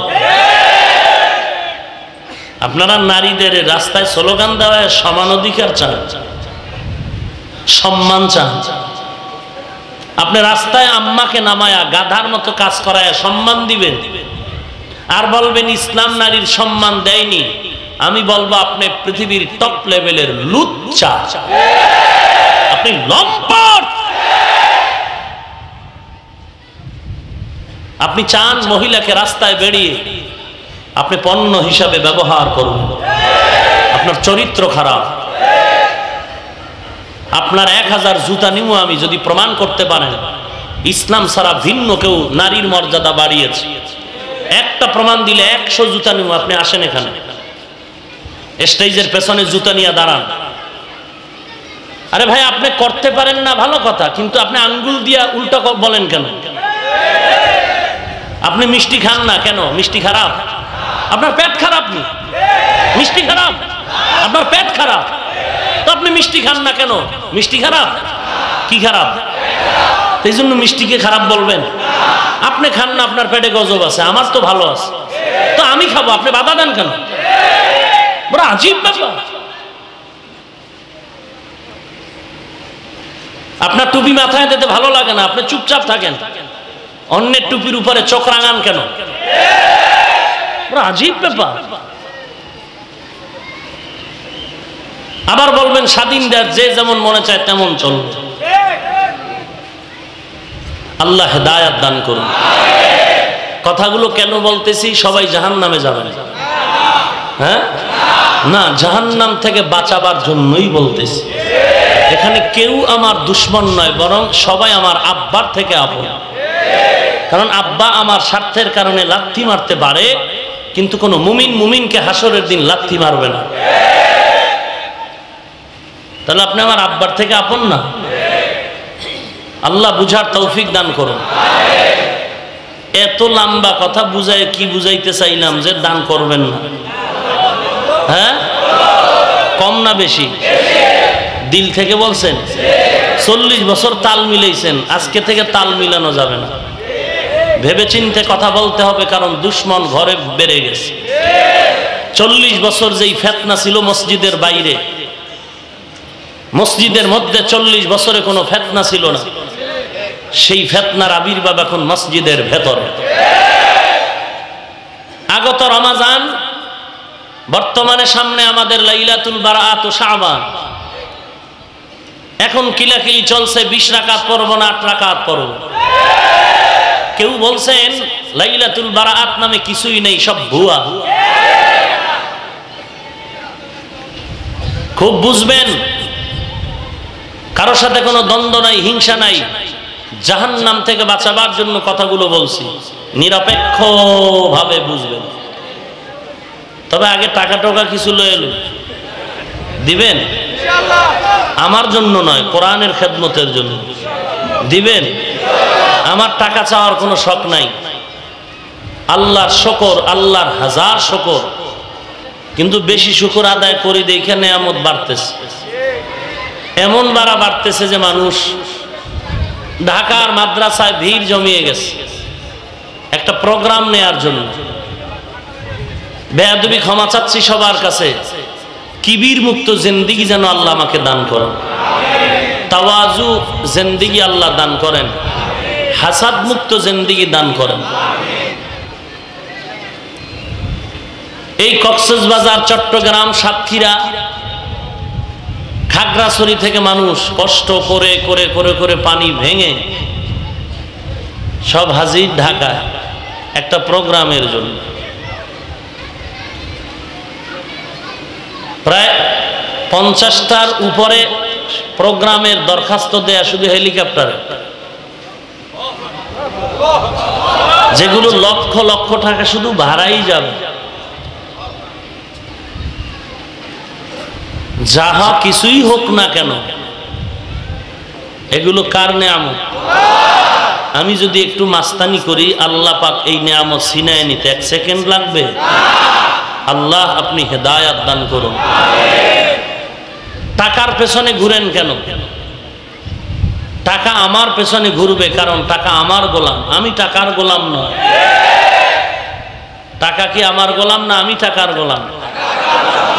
আপনারা নারীদের রাস্তায় স্লোগান দেওয়া সমান অধিকার চান, সম্মান চান। আপনি রাস্তায় আম্মাকে নামায়া গাধার মতো কাজ করায় সম্মান দিবেন, আর বলবেন ইসলাম নারীর সম্মান দেয়নি। আমি বলবো আপনি পৃথিবীর টপ লেভেলের লুচ্চা, আপনি লম্পট। আপনি চান মহিলাকে রাস্তায় বেরিয়ে আপনি পণ্য হিসাবে ব্যবহার করুন, আপনার চরিত্র খারাপ। আপনার 1000 জুতা নিমু আমি, যদি প্রমাণ করতে পারেন ইসলাম ছাড়া ভিন্ন কেউ নারীর মর্যাদা বাড়িয়েছে, একটা প্রমাণ দিলে 100 জুতা নিমু। আপনি আসেন এখানে, স্টেজের পেছনে জুতা নিয়ে দাঁড়ান। আরে ভাই, আপনি করতে পারেন না ভালো কথা, কিন্তু আপনি আঙ্গুল দিয়া উল্টা বলেন কেন? আপনি মিষ্টি খান না কেন? মিষ্টি খারাপ? আপনার পেট খারাপ নি? মিষ্টি খারাপ? আপনার পেট খারাপ, তো আপনি মিষ্টি খান না কেন? মিষ্টি খারাপ? কি খারাপ? এই জন্য মিষ্টিকে খারাপ বলবেন? আপনি খান না, আপনার পেটে গজব আছে, আমার তো ভালো আছে, তো আমি খাবো, আপনি বাধা দেন কেন? বড় আজীব ব্যাপার। আপনার টুপি মাথায় দিতে ভালো লাগে না, আপনি চুপচাপ থাকেন, অন্যের টুপির উপরে চোখ রাঙান কেন? বড় আজীব ব্যাপার। আবার বলবেন স্বাধীন দেশ, যে যেমন মনে চায় তেমন চলবে। আল্লাহ হেদায়েত দান করুন। কথাগুলো কেন বলতেছি? সবাই জাহান্নামে যাবেন? হ্যাঁ না, জাহান্নাম থেকে বাঁচাবার জন্যই বলতেছি। এখানে কেউ আমার দুশ্মন নয়, বরং সবাই আমার আব্বার থেকে আপন। কারণ আব্বা আমার স্বার্থের কারণে লাথি মারতে পারে, কিন্তু কোনো মুমিন মুমিনকে হাসরের দিন লাথি মারবে না। তাহলে আপনি আমার আব্বার থেকে আপন না? আল্লাহ বুঝার তৌফিক দান করুন। এত লম্বা কথা বুঝায় কি বুঝাইতে চাইলাম যে দান করবেন না? হ্যাঁ, কম না বেশি? দিল থেকে বলছেন? 40 বছর তাল মিলাইছেন, আজকে থেকে তাল মিলানো যাবে না। ভেবে চিন্তে কথা বলতে হবে, কারণ দুশ্মন ঘরে বেড়ে গেছে। 40 বছর যেই ফেতনা ছিল মসজিদের বাইরে, মসজিদের মধ্যে 40 বছরে কোনো ফেতনা ছিল না, সেই ফেতনার আবির্ভাব এখন মসজিদের ভেতরে। আগত রমাজান, বর্তমানে সামনে আমাদের লাইলাতুল বারাআত ও শাবান। এখন কিলাকিলি চলছে, 20 রাকাত পড়ব না 8 রাকাত পড়ব। কেউ বলছেন লাইলাতুল বারাআত নামে কিছুই নেই, সব ভুয়া। খুব বুঝবেন, কারোর সাথে কোনো দ্বন্দ্ব নাই, হিংসা নাই। জাহান্নাম থেকে বাঁচাবার জন্য কথাগুলো বলছি, নিরপেক্ষ ভাবে বুঝবেন। তবে আগে টাকা টোকা কিছু লয়ে এলো দিবেন, আমার জন্য নয়, কোরআনের খেদমতের জন্য দিবেন। আমার টাকা চাওয়ার কোনো শখ নাই। আল্লাহর শুকর, আল্লাহর হাজার শুকর, কিন্তু বেশি শুকর আদায় করি দেখে নেয়ামত বাড়তেছে। এমন বাড়তেছে যে মানুষ ঢাকার মাদ্রাসায় ভিড় জমিয়ে গেছে একটা প্রোগ্রাম নেয়ার জন্য। বেয়াদবি ক্ষমা চাচ্ছি সবার কাছে। কিবির মুক্ত জিন্দেগি যেন আল্লাহ আমাকে দান করেন, তাওয়াজু জিন্দেগি আল্লাহ দান করেন, হাসাদ মুক্ত জিন্দেগি দান করেন। এই কক্সবাজার, চট্টগ্রাম, সাতক্ষীরা, খাগড়াছড়ি থেকে মানুষ কষ্ট করে করে করে করে পানি ভেঙে সব হাজির ঢাকায় একটা প্রোগ্রামের জন্য। প্রায় 50টার উপরে প্রোগ্রামের দরখাস্ত দেয়া শুধু হেলিকপ্টারে, যেগুলো লক্ষ লক্ষ টাকা শুধু ভাড়াই যাবে। যাহা কিছুই হোক না কেন, এগুলো কার নেয়ামত? আমি যদি একটু মাস্তানি করি, আল্লাহ পাক এই নেয়ামত ছিনায় নিতে 1 সেকেন্ড লাগবে? আল্লাহ আপনি হেদায়াত দান করুন। টাকার পেছনে ঘুরেন কেন? টাকা আমার পেছনে ঘুরবে, কারণ টাকা আমার গোলাম, আমি টাকার গোলাম নয়। টাকা কি আমার গোলাম না আমি টাকার গোলাম?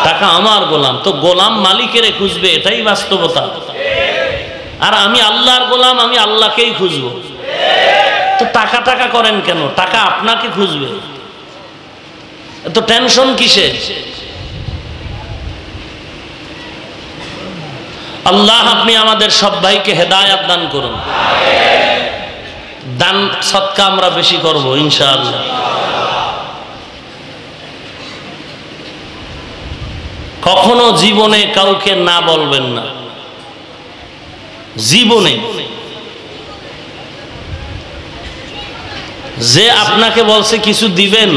টাকা আমার গোলাম, তো গোলাম মালিকের খুঁজবে, এটাই বাস্তবতা। আর আমি আল্লাহর গোলাম, আমি আল্লাহকেই খুঁজবো। তো টাকা টাকা করেন কেন? টাকা আপনাকে খুঁজবে, এত টেনশন কিসে? আল্লাহ আপনি আমাদের সব ভাইকে হেদায়াত দান করুন। দান সদকা আমরা বেশি করব ইনশাআল্লাহ। কখনো জীবনে কাউকে না বলবেন না। জীবনে যে আপনাকে বলছে কিছু দিবেন,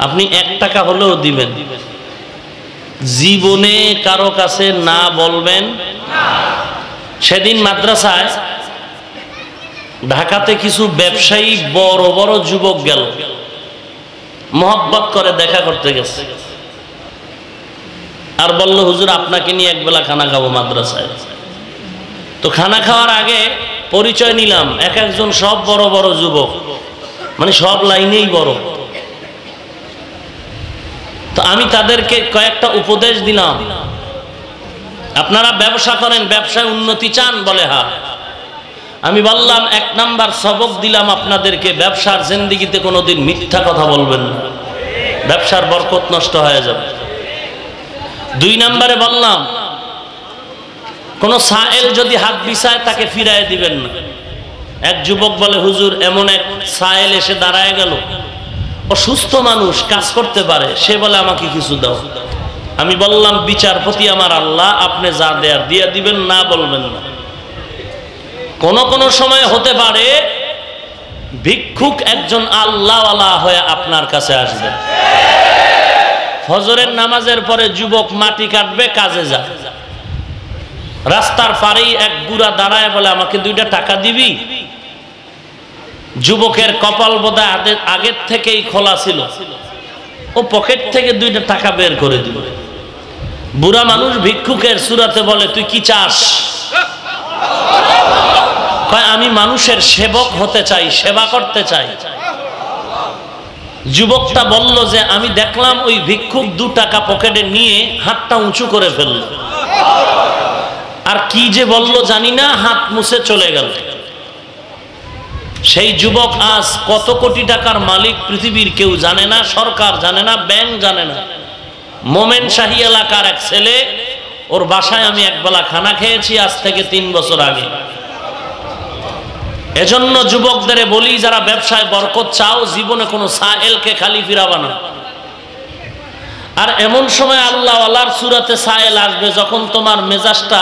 আপনি 1 টাকা হলেও দিবেন। জীবনে কারো কাছে না বলবেন না। সেদিন মাদ্রাসায় ঢাকাতে কিছু ব্যবসায়ী বড় বড় যুবক গেল, মহব্বত করে দেখা করতে গেছে, আর বলল হুজুর আপনাকে নিয়ে একবেলা খানা খাবো মাদ্রাসায়। তো খানা খাওয়ার আগে পরিচয় নিলাম, এক একজন সব বড় বড় যুবক, মানে সব লাইনেই বড়। তো আমি তাদেরকে কয়েকটা উপদেশ দিলাম, আপনারা ব্যবসা করেন, ব্যবসায় উন্নতি চান? বলে হ্যাঁ। আমি বললাম 1 নাম্বার সবক দিলাম আপনাদেরকে, ব্যবসার জিন্দেগিতে কোনোদিন মিথ্যা কথা বলবেন না, ব্যবসার বরকত নষ্ট হয়ে যাবে। 2 নাম্বারে বললাম কোন সায়েল যদি হাত বিছায় তাকে ফিরায় দিবেন না। এক যুবক বলে হুজুর এমন এক সায়েল এসে দাঁড়ায় গেল, অসুস্থ মানুষ, কাজ করতে পারে, সে বলে আমাকে কিছু দাও। আমি বললাম বিচারপতি আমার আল্লাহ, আপনি যা দেয়ার দিয়ে দিবেন, না বলবেন না। কোন কোন সময় হতে পারে ভিক্ষুক একজন আল্লাহওয়ালা হয়ে আপনার কাছে আসবে। ফজরের নামাজের পরে যুবক মাটি কাটবে, কাজে যায়। রাস্তার পারেই এক বুড়া দাঁড়ায় বলে আমাকে 2টা টাকা দিবি। যুবকের কপাল বোধহয় আগের থেকেই খোলা ছিল, ও পকেট থেকে 2টা টাকা বের করে দিল। বুড়া মানুষ ভিক্ষুকের সুরাতে বলে তুই কি চাস? কয় আমি মানুষের সেবক হতে চাই, সেবা করতে চাই। যুবকটা বলল যে আমি দেখলাম ওই ভিক্ষুক 2 টাকা পকেটে নিয়ে হাতটা উঁচু করে ফেলল, আর কি যে বলল জানি না, হাত মুছে চলে গেল। সেই যুবক আজ কত কোটি টাকার মালিক পৃথিবীর কেউ জানে না, সরকার জানে না, ব্যাংক জানে না। মোমেন শাহী এলাকার এক ছেলে, ওর বাসায় আমি একবেলা খানা খেয়েছি আজ থেকে 3 বছর আগে। এজন্য যুবকদের বলি, যারা ব্যবসায় বরকত চাও, জীবনে কোনো সায়েলকে খালি ফিরাবা না। আর এমন সময় আল্লাহ ওয়ালার সূরাতে সায়েল আসবে যখন তোমার মেজাজটা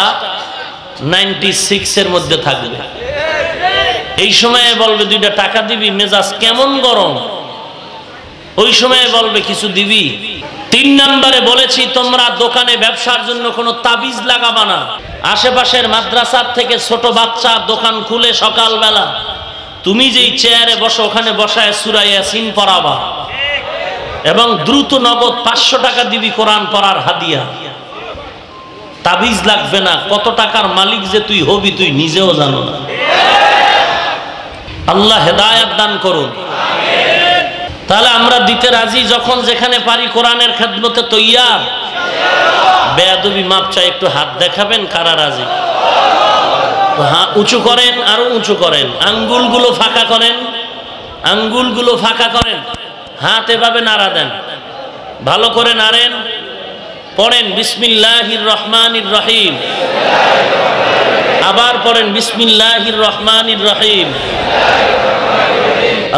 96 এর মধ্যে থাকবে। এই সময়ে বলবে 2টা টাকা দিবি, মেজাজ কেমন গরম, ওই সময়ে বলবে কিছু দিবি। 3 নম্বরে বলেছি তোমরা দোকানে ব্যবসার জন্য কোনো তাবিজ লাগাবা না। আশেপাশের মাদ্রাসার থেকে ছোট বাচ্চা দোকান খুলে সকালবেলা তুমি যেই চেয়ারে বসো ওখানে বসায় সূরা ইয়াসিন পড়াবা, এবং দ্রুত নগদ 500 টাকা দিবি কোরআন পড়ার হাদিয়া। তাবিজ লাগবে না। কত টাকার মালিক যে তুই হবি তুই নিজেও জানো না। আল্লাহ হেদায়েত দান করুন। তাহলে আমরা দিতে রাজি, যখন যেখানে পারি কোরআনের খেদমতে তৈয়ার। বেয়াদবি মাপ চাই, একটু হাত দেখাবেন কারা রাজি। হ্যাঁ, উঁচু করেন, আরো উঁচু করেন, আঙ্গুলগুলো ফাঁকা করেন, আঙ্গুলগুলো ফাঁকা করেন, হাত এভাবে নাড়া দেন, ভালো করে নাড়েন। পড়েন বিসমিল্লাহির রহমানির রহিম, আবার পড়েন বিসমিল্লাহির রহমানির রহিম।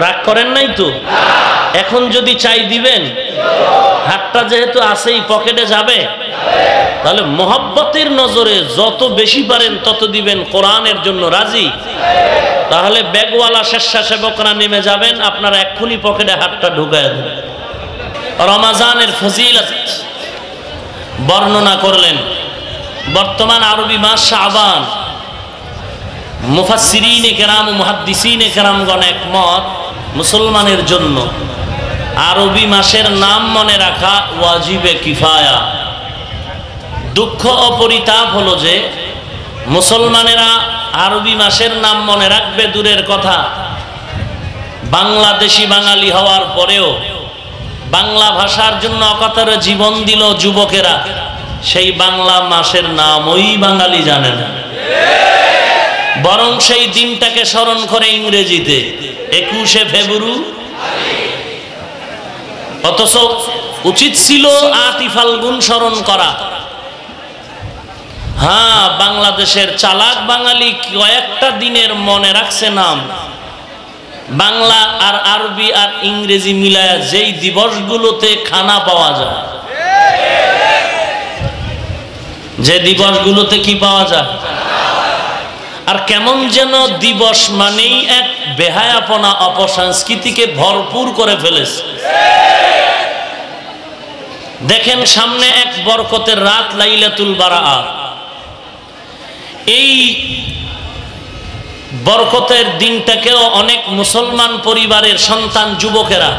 রাগ করেন নাই তো? এখন যদি চাই দিবেন, হাতটা যেহেতু আছেই পকেটে যাবে, তাহলে মোহাব্বতের নজরে যত বেশি পারেন তত দিবেন। কোরআনের জন্য রাজি? তাহলে ব্যাগওয়ালা স্বেচ্ছাসেবকরা নেমে যাবেন, আপনারা এক্ষুনি পকেটে হাতটা ঢুকায় দেন। রমাজানের ফজিলত বর্ণনা করলেন। বর্তমান আরবি মাস শাবান। মুফাসসিরিনে কেরাম ও মুহাদ্দিসিনে কেরামগণ একমত, মুসলমানের জন্য আরবি মাসের নাম মনে রাখা ওয়াজিবে কিফায়া। দুঃখ ও পরিতাপ হলো যে মুসলমানেরা আরবি মাসের নাম মনে রাখবে দূরের কথা, বাংলাদেশি বাঙালি হওয়ার পরেও বাংলা ভাষার জন্য অকাতরে জীবন দিল যুবকেরা, সেই বাংলা মাসের নামই বাঙালি জানে না, বরং সেই দিনটাকে স্মরণ করে ইংরেজিতে 21শে ফেব্রুয়ারি। অথচ উচিত ছিল 8ই ফাল্গুন স্মরণ করা। হ্যাঁ, বাংলাদেশের চালাক বাঙালি কয়েকটা দিনের মনে রাখছে নাম। বাংলা আর আরবি আর ইংরেজি মিলায়া যেই দিবসগুলোতে খানা পাওয়া যায়, যে দিবসগুলোতে কি পাওয়া যায়, আর কেমন যেন দিবস মানেই এক বেহায়াপনা, অপসংস্কৃতিকে ভরপুর করে ফেলেছে। দেখেন সামনে এক বরকতের রাত, লাইলাতুল বারাআত। এই বরকতের দিনটাকেও অনেক মুসলমান পরিবারের সন্তান যুবকেরা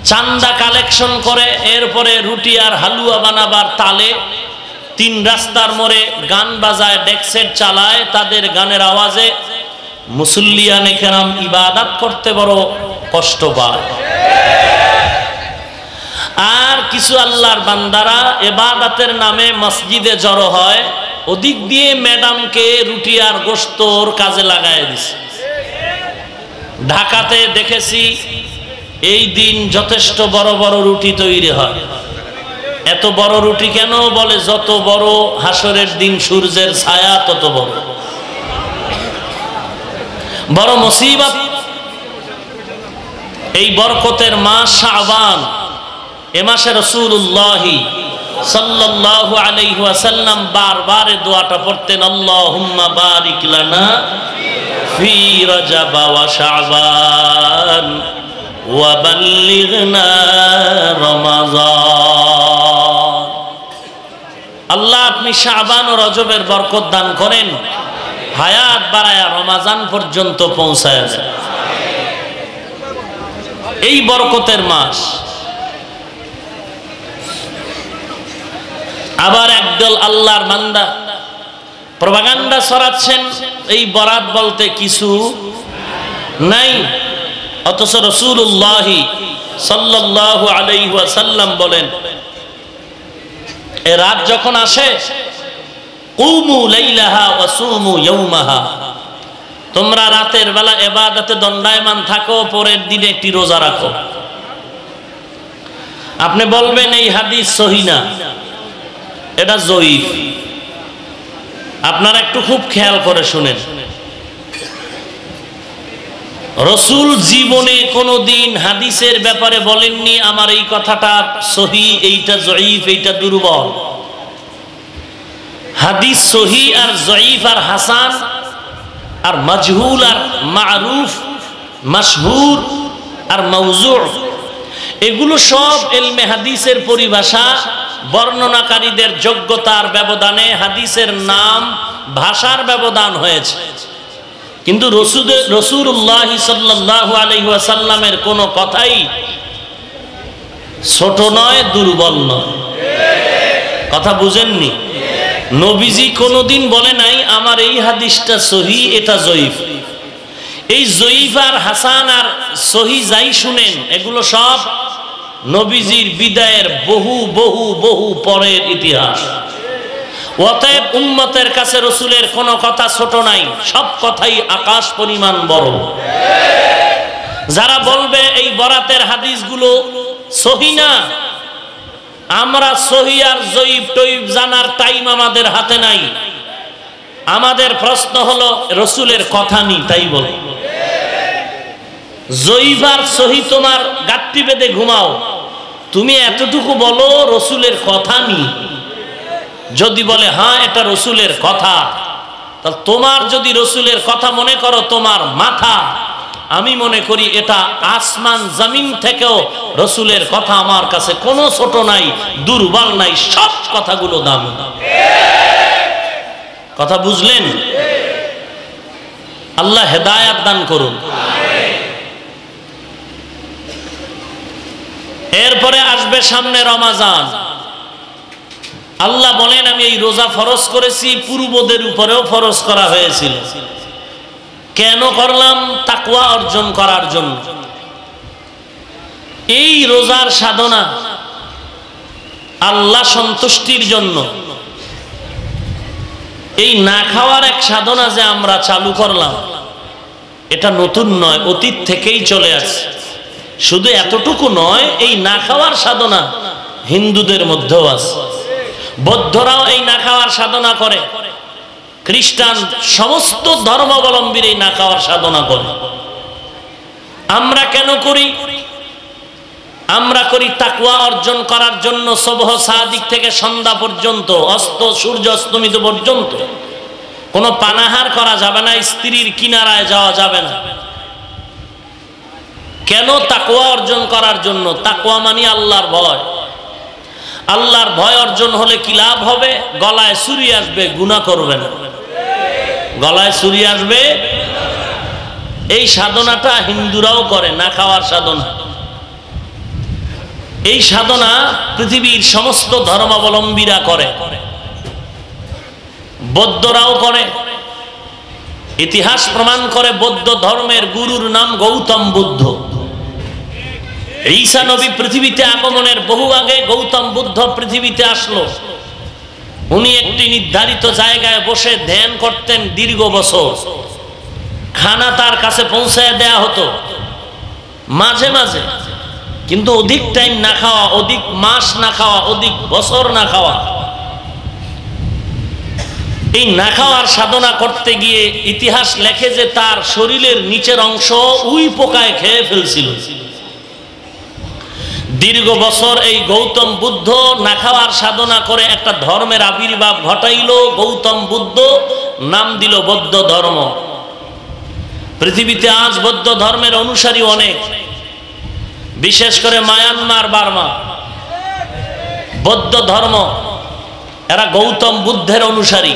চান্দা কালেকশন করে, এরপরে রুটি আর হালুয়া বানাবার তালে 3 রাস্তার মোড়ে গান বাজায়, ডেকসেট চালায়, তাদের গানের আওয়াজে মুসল্লিয়ানে কেরাম ইবাদত করতে বড় কষ্ট পায়। আর কিছু আল্লাহর বান্দারা ইবাদতের নামে মসজিদে জড়ো হয়, ওদিক দিয়ে ম্যাডামকে রুটি আর গোশতর কাজে লাগায় দিছে। ঢাকাতে দেখেছি এই দিন যথেষ্ট বড় বড় রুটি তৈরি হয়। এত বড় রুটি কেন? বলে যত বড় হাসরের দিন সূর্যের ছায়া তত বড়। বড় মুসিবত। এই বরকতের মাস শাবান, এ মাসে রাসূলুল্লাহ সাল্লাল্লাহু আলাইহি ওয়াসাল্লাম বারবার দোয়াটা পড়তেন, আল্লাহুম্মা বারিক লানা ফি রজব ওয়া শাবান ওয়া বাল্লিগনা রমাজান। আল্লাহ আপনি শাবান ও রজবের বরকত দান করেন, হায়াত বাড়ায়া রমাজান পর্যন্ত পৌঁছায় দেন। এই বরকতের মাস। আবার একদল আল্লাহর বান্দা প্রপাগান্ডা ছড়াচ্ছেন এই বরাত বলতে কিছু নাই, অথচ রাসূলুল্লাহ সাল্লাল্লাহু আলাইহি ওয়াসাল্লাম বলেন, এ রাত যখন আসে, কুমু লাইলাহা ওয়া সুমু ইয়াওমাহা, তোমরা রাতের বেলা ইবাদতে দণ্ডায়মান থাকো, পরের দিনে একটি রোজা রাখো। আপনি বলবেন এই হাদিস সহিহ না, এটা জয়ীফ। আপনারা একটু খুব খেয়াল করে শুনেন, রাসূল জীবনে কোনোদিন হাদিসের ব্যাপারে বলেননি আমার এই কথাটা সহিহ, এইটা জয়ীফ, এইটা দুর্বল। হাদিস সহিহ আর জয়ীফ আর হাসান আর মাজহুল আর মারুফ, মাশহুর আর মাওযু', এগুলো সব ইলমে হাদিসের পরিভাষা। বর্ণনাকারীদের যোগ্যতার ব্যবধানে হাদিসের নাম, ভাষার ব্যবধান হয়েছে, কিন্তু রাসূলুল্লাহ সাল্লাল্লাহু আলাইহি ওয়াসাল্লামের কোনো কথাই ছোট নয়, দুর্বল নয়। কথা বুঝেননি? নবীজি কোনোদিন বলে নাই আমার এই হাদিসটা সহিহ, এটা জয়ীফ। এই জয়ীফ আর হাসান আর সহি যাই শুনেন, এগুলো সব নবীজির বিদায়ের বহু বহু বহু পরের ইতিহাস। অতএব উম্মতের কাছে রসুলের কোনো কথা ছোট নাই, সব কথাই আকাশ পরিমাণ বড়। যারা বলবে এই বরাতের হাদিসগুলো সহি না, আমরা সহি আর জয়ীফ টয়ীব জানার টাইম আমাদের হাতে নাই। আমাদের প্রশ্ন হলো রসুলের কথা নি, তাই বল। জয়ীফ আর সহি তোমার গাঁটটি বেঁধে ঘুমাও, তুমি এতটুকু বলো রসুলের কথা নি। যদি বলে হ্যাঁ এটা রসুলের কথা, তাহলে তোমার যদি রসুলের কথা মনে করো তোমার মাথা, আমি মনে করি এটা আসমান জমিন থেকেও রসুলের কথা আমার কাছে কোনো ছোট নাই, দুর্বল নাই, সব কথাগুলো দামি। কথা বুঝলেন? আল্লাহ হেদায়েত দান করুন। এরপরে আসবে সামনে রমাজান। আল্লাহ বলেন আমি এই রোজা ফরজ করেছি, পূর্বদের উপরেও ফরজ করা হয়েছিল। কেন করলাম? তাকওয়া অর্জন করার জন্য। এই রোজার সাধনা আল্লাহ সন্তুষ্টির জন্য। এই না খাওয়ার এক সাধনা যে আমরা চালু করলাম, এটা নতুন নয়, অতীত থেকেই চলে আসছে। শুধু এতটুকু নয়, এই না খাওয়ার সাধনা হিন্দুদের মধ্যেও আছে। বৌদ্ধরাও এই না খাওয়ার সাধনা করে, খ্রিস্টান, সমস্ত ধর্মাবলম্বীর এই না খাওয়ার সাধনা করে। আমরা কেন করি? আমরা করি তাকওয়া অর্জন করার জন্য। সবহ সাদিক থেকে সন্ধ্যা পর্যন্ত, সূর্য অস্তমিত পর্যন্ত কোনো পানাহার করা যাবে না, স্ত্রীর কিনারায় যাওয়া যাবে না। কেন? তাকওয়া অর্জন করার জন্য। তাকওয়া মানে আল্লাহর ভয়। আল্লাহর ভয় অর্জন হলে কি লাভ হবে? গলায় ছুরি আসবে, গুনাহ করবে না। গলায় ছুরি আসবে। এই সাধনাটা হিন্দুরাও করে, না খাওয়ার সাধনা। এই সাধনা পৃথিবীর সমস্ত ধর্মাবলম্বীরা করে, বৌদ্ধরাও করে। ইতিহাস প্রমাণ করে বৌদ্ধ ধর্মের গুরুর নাম গৌতম বুদ্ধ। ঈসা নবী পৃথিবীতে আগমনের বহু আগে গৌতম বুদ্ধ পৃথিবীতে আসলো। উনি একটি নির্ধারিত জায়গায় বসে ধ্যান করতেন দীর্ঘ বছর। খানা তার কাছে পৌঁছায় দেয়া হতো মাঝে মাঝে, কিন্তু অধিক টাইম না খাওয়া, অধিক মাস না খাওয়া, অধিক বছর না খাওয়া। এই না খাওয়ার সাধনা করতে গিয়ে ইতিহাস লেখে যে তার শরীরের নিচের অংশ উই পোকায় খেয়ে ফেলছিল। দীর্ঘ বছর এই গৌতম বুদ্ধ না খাওয়ার সাধনা করে একটা ধর্মের আবির্ভাব ঘটাইল। গৌতম বুদ্ধ নাম দিল বৌদ্ধ ধর্ম। পৃথিবীতে আজ বৌদ্ধ ধর্মের অনুসারী অনেক, বিশেষ করে মায়ানমার, বার্মা। বৌদ্ধ ধর্ম, এরা গৌতম বুদ্ধের অনুসারী।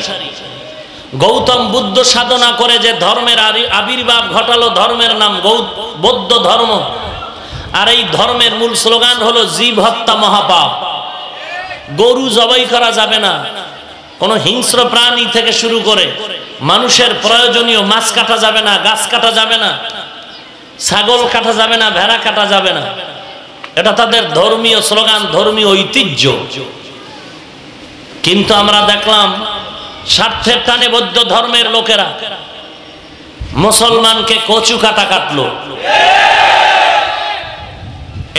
গৌতম বুদ্ধ সাধনা করে যে ধর্মের আবির্ভাব ঘটালো, ধর্মের নাম বৌদ্ধ ধর্ম। আর এই ধর্মের মূল স্লোগান হলো জীব হত্যা মহাপাপ। গরু জবাই করা যাবে না, কোনো হিংস্র প্রাণী থেকে শুরু করে মানুষের প্রয়োজনীয় মাছ কাটা যাবে না, গাছ কাটা যাবে না, ছাগল কাটা যাবে না, ভেড়া কাটা যাবে না। এটা তাদের ধর্মীয় স্লোগান, ধর্মীয় ঐতিহ্য। কিন্তু আমরা দেখলাম স্বার্থের টানে বৌদ্ধ ধর্মের লোকেরা মুসলমানকে কচু কাটা কাটলো।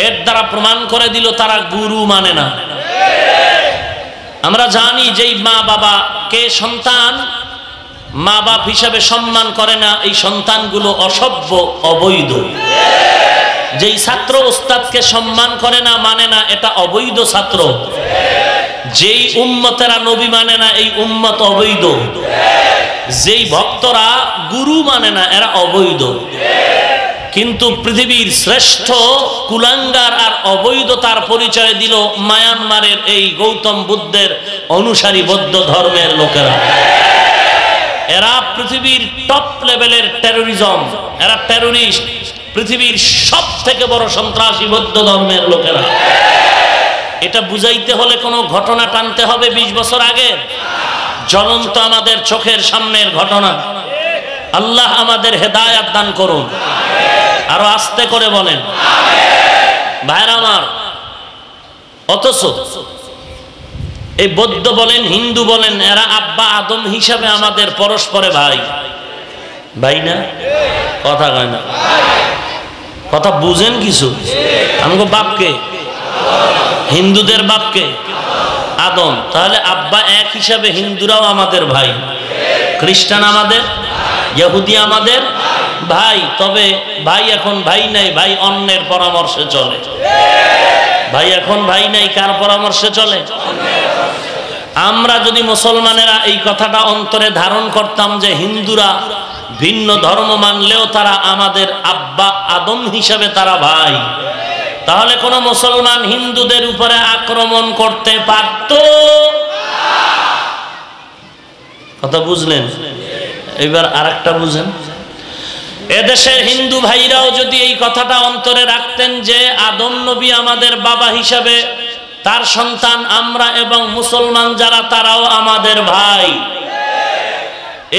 এর দ্বারা প্রমাণ করে দিল তারা গুরু মানে না। আমরা জানি যেই মা বাবাকে সন্তান মা বাপ হিসাবে সম্মান করে না, এই সন্তানগুলো অসভ্য, অবৈধ। যেই ছাত্র ওস্তাদকে সম্মান করে না, মানে না, এটা অবৈধ ছাত্র। যেই উম্মতেরা নবী মানে না, এই উম্মত অবৈধ। যেই ভক্তরা গুরু মানে না, এরা অবৈধ। কিন্তু পৃথিবীর শ্রেষ্ঠ কুলাঙ্গার আর অবৈধতার পরিচয় দিল মায়ানমারের এই গৌতম বুদ্ধের অনুসারী বৌদ্ধ ধর্মের লোকেরা। এরা পৃথিবীর টপ লেভেলের টেরোরিজম, এরা টেরোরিস্ট। পৃথিবীর সব থেকে বড় সন্ত্রাসী বৌদ্ধ ধর্মের লোকেরা। এটা বুঝাইতে হলে কোনো ঘটনা টানতে হবে 20 বছর আগে, জ্বলন্ত আমাদের চোখের সামনের ঘটনা। আল্লাহ আমাদের হেদায়াত দান করুন। আরো আস্তে করে বলেন ভাইরা আমার। অথচ এই বৌদ্ধ বলেন হিন্দু বলেন এরা আব্বা আদম হিসাবে আমাদের পরস্পরে ভাই ভাই না? কথা কয় না, কথা বুঝেন কিছু? আমাকে বাপকে, হিন্দুদের বাপকে আদম, তাহলে আব্বা এক হিসাবে হিন্দুরাও আমাদের ভাই, খ্রিস্টান আমাদের, ইহুদি আমাদের ভাই। তবে ভাই এখন ভাই নাই, ভাই অন্যের পরামর্শে চলে। ভাই এখন ভাই নাই, কার পরামর্শে চলে? আমরা যদি মুসলমানেরা এই কথাটা অন্তরে ধারণ করতাম যে হিন্দুরা ভিন্ন ধর্ম মানলেও তারা আমাদের আব্বা আদম হিসাবে তারা ভাই, তাহলে কোন মুসলমান হিন্দুদের উপরে আক্রমণ করতে পারত? কথা বুঝলেন? এবার আরেকটা বুঝেন, এদেশের হিন্দু ভাইরাও যদি এই কথাটা অন্তরে রাখতেন যে আদম নবী আমাদের বাবা হিসাবে, তার সন্তান আমরা এবং মুসলমান যারা তারাও আমাদের ভাই,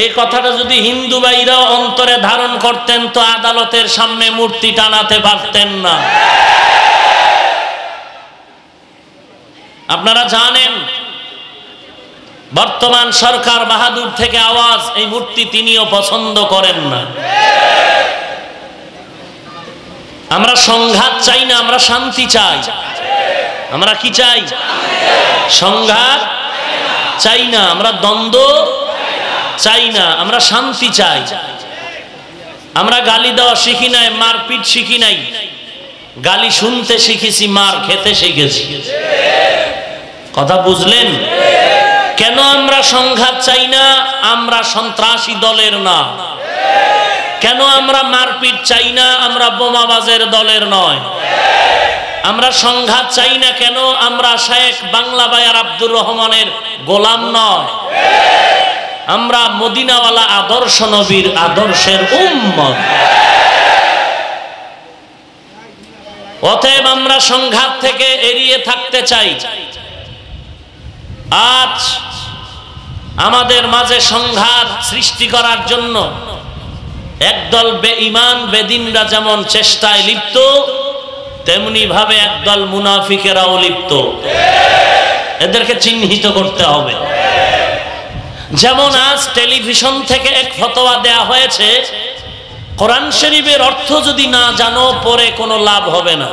এই কথাটা যদি হিন্দু ভাইরাও অন্তরে ধারণ করতেন তো আদালতের সামনে মূর্তি টানাতে পারতেন না। আপনারা জানেন বর্তমান সরকার বাহাদুর থেকে আওয়াজ, এই মূর্তি তিনিও পছন্দ করেন না। আমরা সংঘাত চাই না, আমরা শান্তি চাই। আমরা কি চাই? সংঘাত চাই না, আমরা দ্বন্দ্ব চাই না, আমরা শান্তি চাই। আমরা গালি দেওয়া শিখি নাই, মারপিট শিখি নাই, গালি শুনতে শিখেছি, মার খেতে শিখেছি। কথা বুঝলেন? কেন আমরা সংঘাত চাই না? আমরা সন্ত্রাসী দলের না। কেন আমরা মারপিট চাই না? আমরা বোমাবাজের দলের নয়। আমরা সংঘাত চাই না কেন? আমরা শেখ বাংলা বায়ার আব্দুর রহমানের গোলাম নয়। আমরা মদিনাওয়ালা আদর্শ নবীর আদর্শের উম্মত। অতএব আমরা সংঘাত থেকে এড়িয়ে থাকতে চাই। আজ আমাদের মাঝে সংঘাত সৃষ্টি করার জন্য একদল বেঈমান বেদিনরা যেমন চেষ্টায় লিপ্ত, তেমনি ভাবে একদল মুনাফিকেরাও লিপ্ত। এদেরকে চিহ্নিত করতে হবে। যেমন আজ টেলিভিশন থেকে এক ফতোয়া দেয়া হয়েছে, কোরআন শরীফের অর্থ যদি না জানো পরে কোনো লাভ হবে না।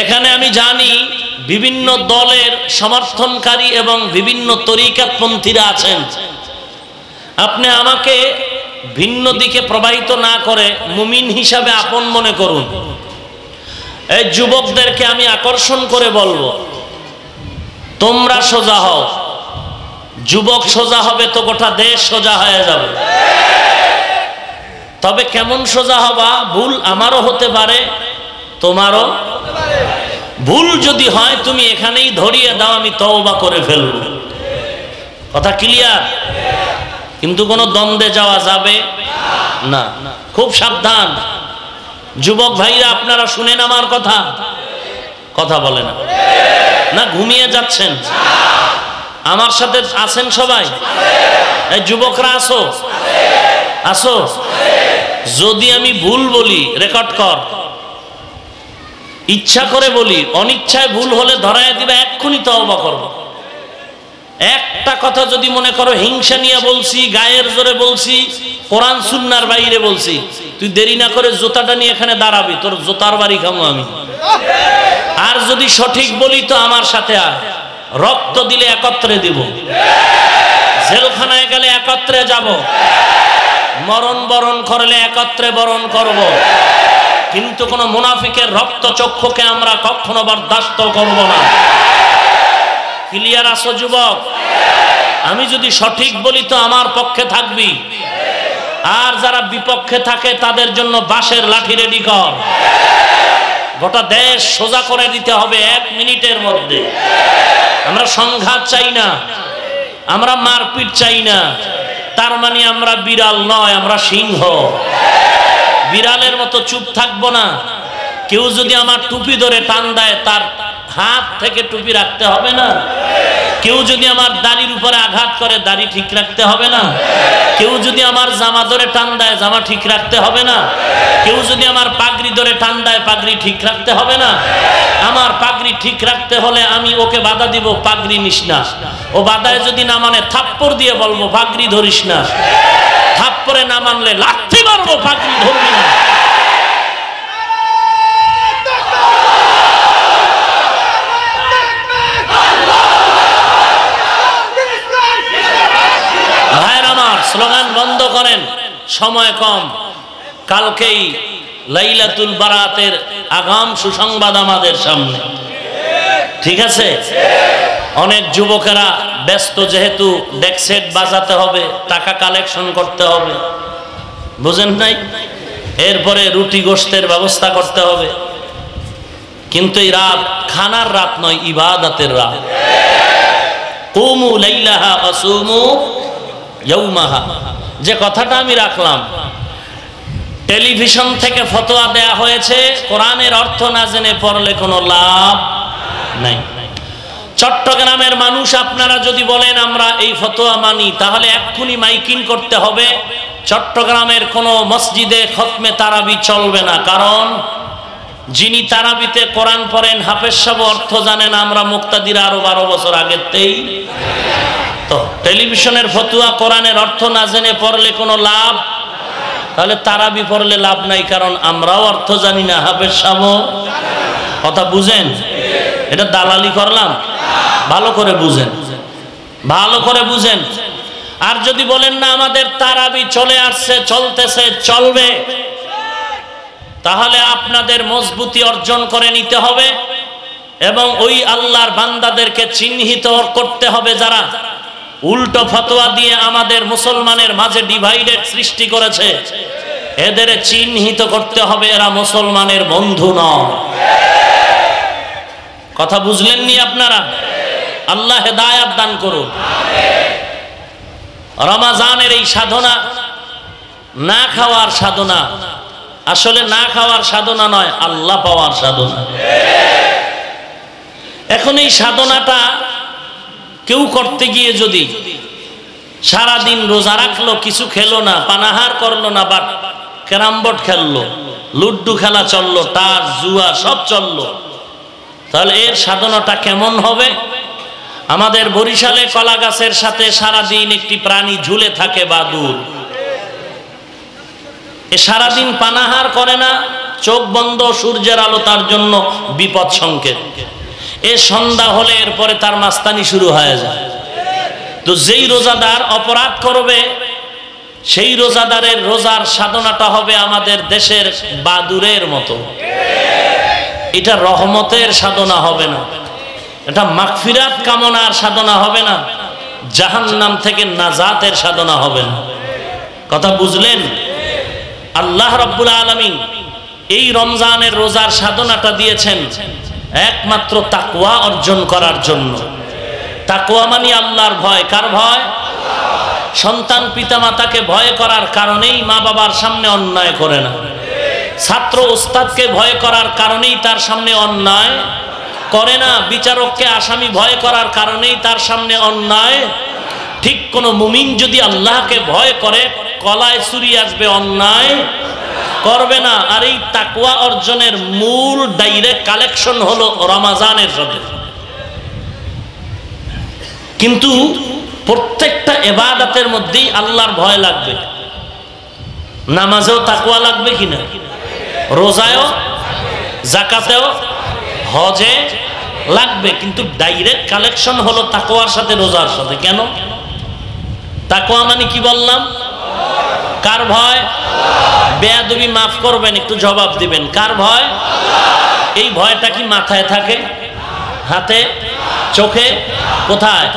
এখানে আমি জানি বিভিন্ন দলের সমর্থনকারী এবং বিভিন্ন তরিকাতপন্থীরা আছেন। আপনি আমাকে ভিন্ন দিকে প্রবাহিত না করে মুমিন হিসাবে আপন মনে করুন। এই যুবকদেরকে আমি আকর্ষণ করে বলবো, তোমরা সোজা হও। যুবক সোজা হবে তো গোটা দেশ সোজা হয়ে যাবে। তবে কেমন সোজা হবা? ভুল আমারও হতে পারে, তোমারও। ভুল যদি হয় তুমি এখানেই ধরিয়ে দাও, আমি তওবা করে ফেলব। কথা ক্লিয়ার? কিন্তু কোনো দ্বন্দ্বে যাওয়া যাবে না। খুব সাবধান যুবক ভাইরা, আপনারা শুনেন আমার কথা। কথা বলে না, না ঘুমিয়ে যাচ্ছেন? আমার সাথে আছেন সবাই? এই যুবকরা আসো, আসো। যদি আমি ভুল বলি রেকর্ড কর, ইচ্ছা করে বলি, অনিচ্ছায় ভুল হলে ধরায় দিবে, এক্ষুনি তওবা করব। একটা কথা যদি মনে করো হিংসা নিয়ে বলছি, গায়ের জোরে বলছি, কোরআন সুন্নাহর বাইরে বলছি, তুই দেরি না করে জুতাটা নিয়ে এখানে দাঁড়াবি, তোর জুতার বাড়ি খামো আমি। আর যদি সঠিক বলি তো আমার সাথে আয়, রক্ত দিলে একত্রে দিব, জেলখানায় গেলে একত্রে যাব, মরণ বরণ করলে একত্রে বরণ করব। কিন্তু কোন মুনাফিকের রক্ত চক্ষুকে আমরা কখনো বরদাস্ত করব না। ক্লিয়ার আছো যুবক? আমি যদি সঠিক বলি তো আমার পক্ষে থাকবি, আর যারা বিপক্ষে থাকে তাদের জন্য বাঁশের লাঠি রেডি কর। গোটা দেশ সোজা করে দিতে হবে 1 মিনিটের মধ্যে। আমরা সংঘাত চাই না, আমরা মারপিট চাই না। তার মানে আমরা বিড়াল নয়, আমরা সিংহ। বিড়ালের মতো চুপ থাকবো না। কেউ যদি আমার টুপি ধরে টান দেয়, তার হাত থেকে টুপি রাখতে হবে না। কেউ যদি আমার দাড়ির উপরে আঘাত করে দাড়ি ঠিক রাখতে হবে না? কেউ যদি আমার জামা ধরে টান দেয় জামা ঠিক রাখতে হবে না? কেউ যদি আমার পাগড়ি ধরে টান দেয় পাগড়ি ঠিক রাখতে হবে না? আমার পাগড়ি ঠিক রাখতে হলে আমি ওকে বাধা দিব, পাগড়ি নিস না। ও বাধায় যদি না মানে থাপ্পড় দিয়ে বলবো পাগড়ি ধরিস না। থাপ্পড়ে না মানলে লাথি মারবো, পাগড়ি ধরবি না। ভাইয়ের আমার, স্লোগান বন্ধ করেন, সময় কম। কালকেই লাইলাতুল বারাতের আগাম সুসংবাদ আমাদের সামনে, ঠিক আছে? অনেক যুবকেরা ব্যস্ত, যেহেতু ডেক সেট বাজাতে হবে, টাকা কালেকশন করতে হবে, বুঝেন নাই? এরপরে রুটি গোশতের ব্যবস্থা করতে হবে। কিন্তু এই রাত খানার রাত নয়, ইবাদতের রাত। কুমু লাইলাহা ওয়াসুমু ইয়াউমাহা। যে কথাটা আমি রাখলাম, টেলিভিশন থেকে ফতোয়া দেয়া হয়েছে, কোরআনের অর্থ না জেনে পড়লে কোনো লাভ নাই। চট্টগ্রামের মানুষ আপনারা যদি বলেন আমরা এই ফতোয়া মানি, তাহলে এক্ষুনি মাইকিং করতে হবে, চট্টগ্রামের কোনো মসজিদে খতমে তারাবি চলবে না। কারণ যিনি তারাবিতে কোরআন পড়েন হাফেজ সাহেব অর্থ জানেন, আমরা মুক্তাদির আরো 12 বছর আগেতেই। তো টেলিভিশনের ফতোয়া কোরআনের অর্থ না জেনে পড়লে কোনো লাভ, তাহলে তারাবি পড়লে লাভ নাই, কারণ আমরাও অর্থ জানি না, হাফেজ সাহেব। কথা বুঝেন? এটা দালালি করলাম? ভালো করে বুঝেন, ভালো করে বুঝেন। আর যদি বলেন না আমাদের তারাবি চলে আসছে, চলতেছে, চলবে, তাহলে আপনাদের মজবুতি অর্জন করে নিতে হবে এবং ওই আল্লাহর বান্দাদেরকে চিহ্নিত করতে হবে যারা উল্টো ফতোয়া দিয়ে আমাদের মুসলমানের মাঝে ডিভাইডেড সৃষ্টি করেছে। এদের চিহ্নিত করতে হবে, এরা মুসলমানের বন্ধু নয়। কথা বুঝলেন নি আপনারা? আল্লাহ হেদায়াত দান করুন। রমাজানের এই সাধনা না খাওয়ার সাধনা, আসলে না খাওয়ার সাধনা নয়, আল্লাহ পাওয়ার সাধনা। এখন এই সাধনাটা কেউ করতে গিয়ে যদি সারাদিন রোজা রাখলো, কিছু খেলো না, পানাহার করলো না, বাট ক্যারাম বোর্ড খেললো, লুড্ডু খেলা চললো, তাস জুয়া সব চললো, তাহলে এর সাধনাটা কেমন হবে? আমাদের বরিশালে কলা গাছের সাথে সারাদিন একটি প্রাণী ঝুলে থাকে, বাদুর। এ সারাদিন পানাহার করে না, চোখ বন্ধ, সূর্যের আলো তার জন্য বিপদ সংকেত। এ সন্ধ্যা হলে এরপরে তার মাস্তানি শুরু হয়ে যায়। তো যেই রোজাদার অপরাধ করবে, সেই রোজাদারের রোজার সাধনাটা হবে আমাদের দেশের বাদুরের মতো। এটা রহমতের সাধনা হবে না, এটা মাগফিরাত কামনার সাধনা হবে না, জাহান্নাম থেকে নাজাতের সাধনা হবে না। কথা বুঝলেন? আল্লাহ রাব্বুল আলামিন এই রমজানের রোজার সাধনাটা দিয়েছেন একমাত্র তাকওয়া অর্জন করার জন্য। তাকওয়া মানে আল্লাহর ভয়। কার ভয়? সন্তান পিতামাতাকে ভয় করার কারণেই মা বাবার সামনে অন্যায় করে না। ছাত্র ওস্তাদকে ভয় করার কারণেই তার সামনে অন্যায় করে না। বিচারককে আসামি ভয় করার কারণেই তার সামনে অন্যায়। ঠিক কোন মুমিন যদি আল্লাহকে ভয় করে, কলায় ছুরি আসবে, অন্যায় করবে না। আর এই তাকওয়া অর্জনের মূল ডাইরেক্ট কালেকশন হলো রমাজানের সাথে। কিন্তু প্রত্যেকটা ইবাদতের মধ্যেই আল্লাহর ভয় লাগবে। নামাজেও তাকওয়া লাগবে কিনা? রোজায়ও, যাকাতেও, হজে লাগবে। কিন্তু ডাইরেক্ট কালেকশন হলো তাকওয়ার সাথে, রোজার সাথে। কেন? তাকওয়া মানে কি বললাম? কার ভয়? বেয়াদবি মাফ করবেন, একটু জবাব দিবেন। কার ভয়? এই ভয়টা কি মাথায় থাকে, হাতে, চোখে? কোথায়?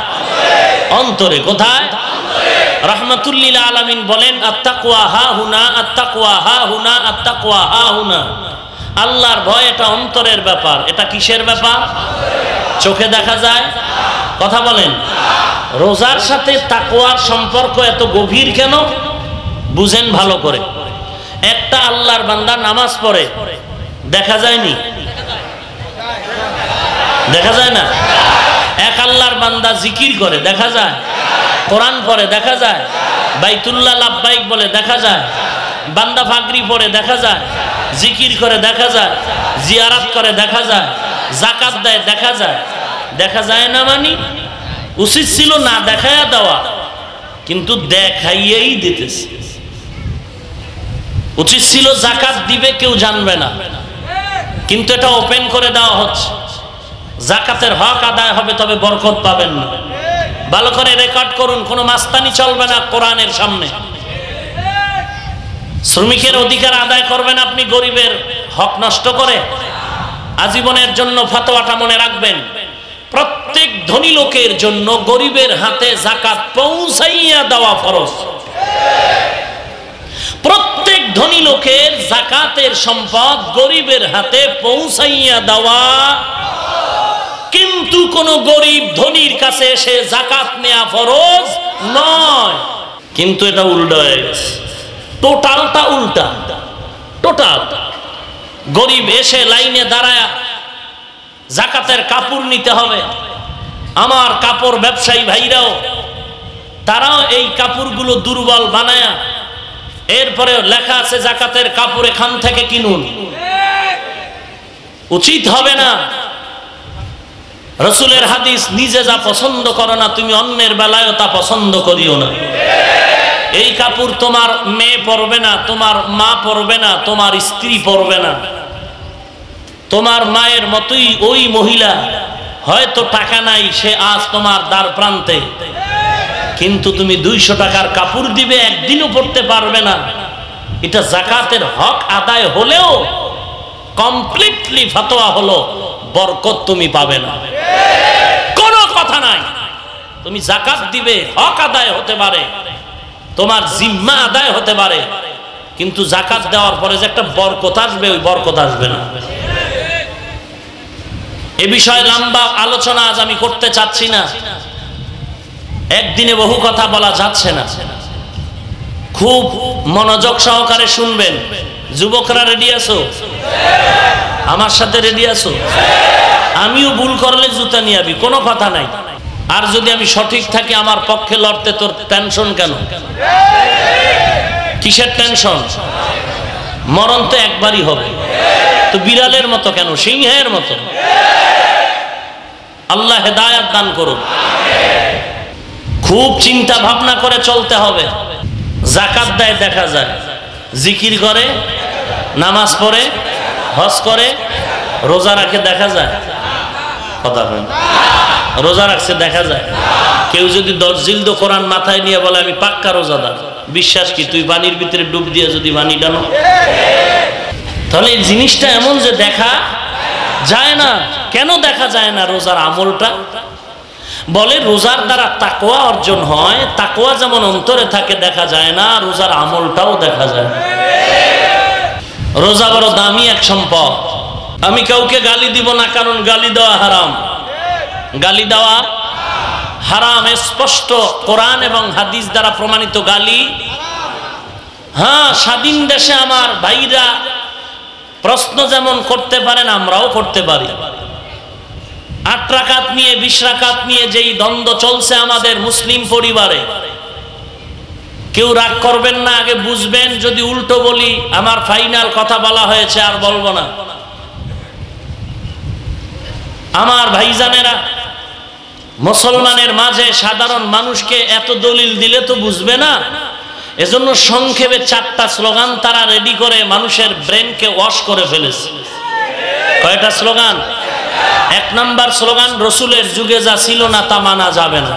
অন্তরে। কোথায়? রাহমাতুল লিল আলামিন বলেন আত্তাকওয়া হা হুনা, আত্তাকওয়া হা হুনা, আত্তাকওয়া হা হুনা। আল্লাহর ভয় এটা অন্তরের ব্যাপার। এটা কিসের ব্যাপার? চোখে দেখা যায়? কথা বলেন। রোজার সাথে তাকওয়ার সম্পর্ক এত গভীর কেন? বুঝেন ভালো করে। একটা আল্লাহর বান্দা নামাজ পড়ে, দেখা যায়নি? দেখা যায় না? এক আল্লাহর বান্দা জিকির করে দেখা যায়, কোরআন পড়ে দেখা যায়, বাইতুল্লাহ লাব্বাইক বলে দেখা যায়, বান্দা ফাকরি পড়ে দেখা যায়, জিকির করে দেখা যায়, জিয়ারাত করে দেখা যায়, যাকাত দেয় দেখা যায়। দেখা যায় না মানে উচিত ছিল না দেখায়া দেওয়া, কিন্তু দেখাইয়েই দিতেছে। উচিত ছিল যাকাত দিবে কেউ জানবে না, কিন্তু এটা ওপেন করে দেওয়া হচ্ছে। যাকাতের হক আদায় হবে, তবে বরকত পাবেন না। ভালো করে রেকর্ড করুন, কোনো মাস্তানি চলবে না কোরআনের সামনে। শ্রমিকের অধিকার আদায় করবেন আপনি গরিবের হক নষ্ট করে? আজীবনের জন্য ফতোয়াটা মনে রাখবেন, প্রত্যেক ধনী লোকের জন্য গরিবের হাতে যাকাত পৌঁছাইয়া দেওয়া ফরজ। প্রত্যেক ধনী লোকের যাকাতের সম্পদ গরিবের হাতে পৌঁছাইয়া দেওয়া, কিন্তু কোন গরিব ধনীর কাছে এসে যাকাত নেওয়া ফরজ নয়। কিন্তু এটা উল্টো হয়ে গেছে, টোটালটা উল্টা। টোটাল গরিব এসে লাইনে দাঁড়ায় যাকাতের কাপড় নিতে হবে। আমার কাপড় ব্যবসায়ী ভাইরাও তারাও এই কাপড়গুলো দুর্বল বানায়া, এরপরে লেখা আছে যাকাতের কাপড় এখান থেকে কিনুন। উচিত হবে না। রাসূলের হাদিস, নিজে যা পছন্দ করো না তুমি অন্যের বেলায়ও তা পছন্দ করিও না। এই কাপড় তোমার মেয়ে পরবে না, তোমার মা পরবে না, তোমার স্ত্রী পরবে না। তোমার মায়ের মতোই ওই মহিলা, হয়তো টাকা নাই, সে আজ তোমার দ্বার প্রান্তে, কিন্তু তুমি 200 টাকার কাপড় দিবে, একদিনও পড়তে পারবে না। এটা যাকাতের হক আদায় হলেও কমপ্লিটলি ফতোয়া হলো বরকত তুমি পাবে না। কোনো কথা নাই, তুমি যাকাত দিবে, হক আদায় হতে পারে, তোমার জিম্মা আদায় হতে পারে, কিন্তু যাকাত দেওয়ার পরে যে একটা বরকত আসবে, ওই বরকত আসবে না। এ বিষয়ে লম্বা আলোচনা আজ আমি করতে চাচ্ছি না, একদিনে বহু কথা বলা যাচ্ছে না। খুব মনোযোগ সহকারে শুনবেন। যুবকরা রেডি আছো? আমার সাথে রেডি আছো? আমিও ভুল করলে জুতা নিয়ে আবি, কোনো কথা নাই। আর যদি আমি সঠিক থাকি আমার পক্ষে লড়তে তোর টেনশন কেন? কিসের টেনশন? মরণ তো একবারই হবে, তো বিড়ালের মতো কেন, সিংহের মতো? আল্লাহ হেদায়েত দান করুন। খুব চিন্তা ভাবনা করে চলতে হবে। যাকাত দেয় দেখা যায়, জিকির করে, নামাজ পড়ে, হজ করে, রোজা রাখে দেখা যায়। কথা হয়, রোজা রাখছে দেখা যায়। কেউ যদি 10 জিলদ কোরআন মাথায় নিয়ে বলে আমি পাক্কা রোজাদার, বিশ্বাস কি? তুই পানির ভিতরে ডুব দিয়ে যদি পানি টানো, তাহলে এই জিনিসটা এমন যে দেখা যায় না। কেন দেখা যায় না? রোজার আমলটা বলে রোজার দ্বারা তাকওয়া অর্জন হয়। তাকওয়া যেমন অন্তরে থাকে দেখা যায় না, রোজার আমলটাও দেখা যায়। রোজা বড় দামি এক সম্পদ। আমি কাউকে গালি দিব না, কারণ গালি দেওয়া হারাম। গালি দেওয়া হারাম, স্পষ্ট কোরআন এবং হাদিস দ্বারা প্রমাণিত গালি। হ্যাঁ, স্বাধীন দেশে আমার ভাইরা প্রশ্ন যেমন করতে পারেন, আমরাও করতে পারি। 8 রাকাত নিয়ে 20 রাকাত নিয়ে যেই দ্বন্দ্ব চলছে আমাদের মুসলিম পরিবারে, কেউ রাগ করবেন না, আগে বুঝবেন। যদি উল্টো বলি, আমার ফাইনাল কথা বলা হয়েছে, আর বলবো না। আমার ভাইজানেরা, মুসলমানের মাঝে সাধারণ মানুষকে এত দলিল দিলে তো বুঝবে না। এজন্য সংক্ষেপে 4টা স্লোগান তারা রেডি করে মানুষের ব্রেনকে ওয়াশ করে ফেলেছে। কয়টা স্লোগান? 1 নাম্বার স্লোগান, রসুলের যুগে যা ছিল না তা মানা যাবে না।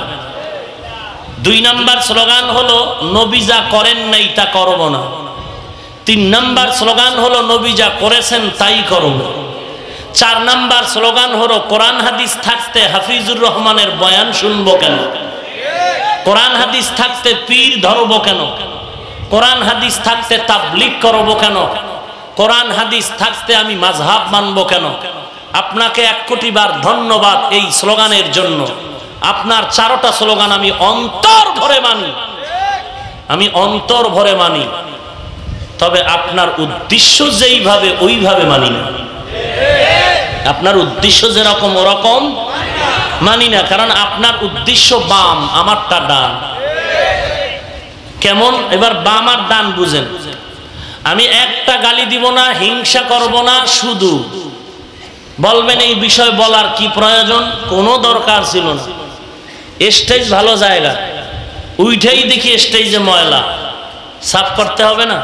2 নাম্বার স্লোগান হলো নবী যা করেন নাই তা করব না। 3 নাম্বার স্লোগান হলো নবী যা করেছেন তাই করব। 4 নাম্বার স্লোগান হলো কোরআন হাদিস থাকতে হাফিজুর রহমানের বয়ান শুনবো কেন? কোরআন হাদিস থাকতে পীর ধরবো কেন? কোরআন হাদিস থাকতে তাবলীগ করবো কেন? কোরআন হাদিস থাকতে আমি মাযহাব মানবো কেন? আপনাকে 1 কোটি বার ধন্যবাদ এই স্লোগানের জন্য। আপনার 4টা স্লোগান আমি অন্তর ভরে মানি, আমি অন্তর ভরে মানি। তবে আপনার উদ্দেশ্য যেইভাবে ওইভাবে মানি না। আপনার উদ্দেশ্য যেরকম ওরকম মানি না, কারণ আপনার উদ্দেশ্য বাম, আমারটা ডান। কেমন? এবার বাম আর ডান বুঝেন। আমি একটা গালি দিব না, হিংসা করব না, শুধু বলবেন এই বিষয় বলার কি প্রয়োজন, কোনো দরকার ছিল না। স্টেজ ভালো জায়গা, উইঠাই দেখি স্টেজে ময়লা, সাফ করতে হবে না?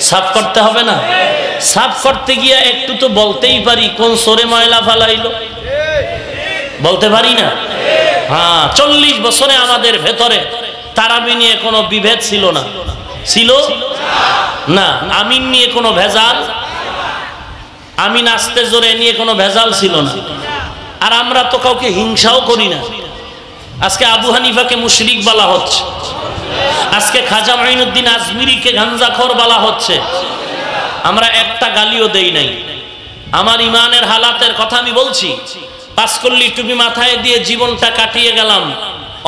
সাফ করতে হবে না? সাফ করতে গিয়া একটু তো বলতেই পারি কোন সরে ময়লা ফালাইলো, বলতে পারি না? হ্যাঁ, 40 বছরে আমাদের ভেতরে তারাবি নিয়ে কোনো বিভেদ ছিল না, ছিল না। আমিন নিয়ে কোনো ভেজাল, আমিন আস্তে জোরে নিয়ে কোনো ভেজাল ছিল না। আর আমরা তো কাউকে হিংসাও করি না। আজকে আবু হানিফাকে মুশরিক বলা হচ্ছে, আজকে খাজা মাইনুদ্দিন আজমিরিকে গাঞ্জাখোর বলা হচ্ছে। আমরা একটা গালিও দেই নাই। আমার ইমানের হালাতের কথা আমি বলছি। পাঁচকল্লি টুপি মাথায় দিয়ে জীবনটা কাটিয়ে গেলাম,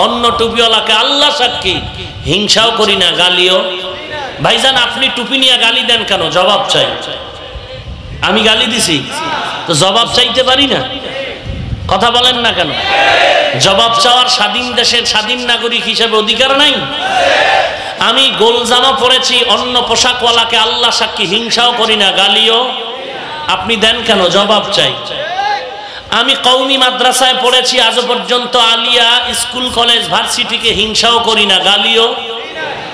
অন্য টুপিওয়ালাকে আল্লাহ সাক্ষী হিংসাও করি না, গালিও। ভাইজান আপনি টুপি নিয়ে গালি দেন কেন? জবাব চাই। আমি গালি দিছি তো জবাব চাইতে পারি না? কথা বলেন না কেন? জবাব চাওয়ার স্বাধীন দেশের স্বাধীন নাগরিক হিসেবে অধিকার নাই? আমি গোল জামা পরেছি, অন্য পোশাকওয়ালাকে আল্লাহ সাক্ষী হিংসাও করি না, গালিও। আপনি দেন কেন? জবাব চাই। আমি কওমি মাদ্রাসায় পড়েছি, আজ পর্যন্ত আলিয়া স্কুল কলেজ ভার্সিটিকে হিংসাও করি না, গালিও।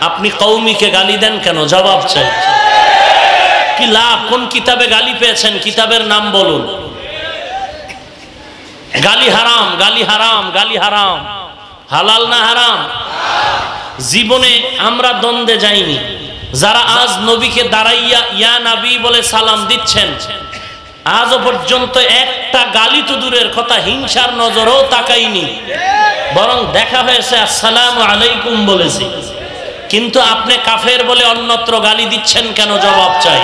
আপনি কওমিকে গালি দেন কেন? জবাব চাই। কি লাভ? কোন কিতাবে গালি পেয়েছেন? কিতাবের নাম বলুন। গালি হারাম, গালি হারাম, গালি হারাম। হালাল না হারাম? জীবনে আমরা দ্বন্দ্বে যাইনি। যারা আজ নবীকে দাঁড়াইয়া ইয়া নবী বলে সালাম দিচ্ছেন, আজও পর্যন্ত একটা গালি তো দূরের কথা, হিংসার নজরও তাকাইনি, বরং দেখা হয়েছে আসসালামু আলাইকুম বলেছি। কিন্তু আপনি কাফের বলে অন্যত্র গালি দিচ্ছেন কেন? জবাব চাই।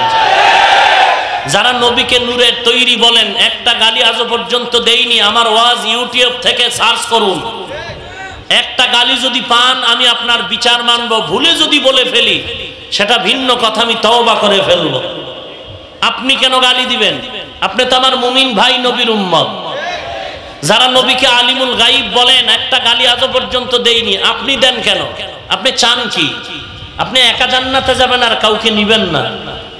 যারা নবীকে নূরের তৈরি বলেন, একটা গালি আজও পর্যন্ত দেইনি। আমার ওয়াজ ইউটিউব থেকে সার্চ করুন, একটা গালি যদি পান আমি আপনার বিচার মানব। ভুলে যদি বলে ফেলি সেটা ভিন্ন কথা, আমি তওবা করে ফেলবো। আপনি কেন গালি দিবেন? আপনি তো আমার মুমিন ভাই, নবীর উম্মত। যারা নবীকে আলিমুল গাইব বলেন, একটা গালি আজও পর্যন্ত দেইনি, আপনি দেন কেন? আপনি চান কি? আপনি একা জান্নাতে যাবেন আর কাউকে নিবেন না?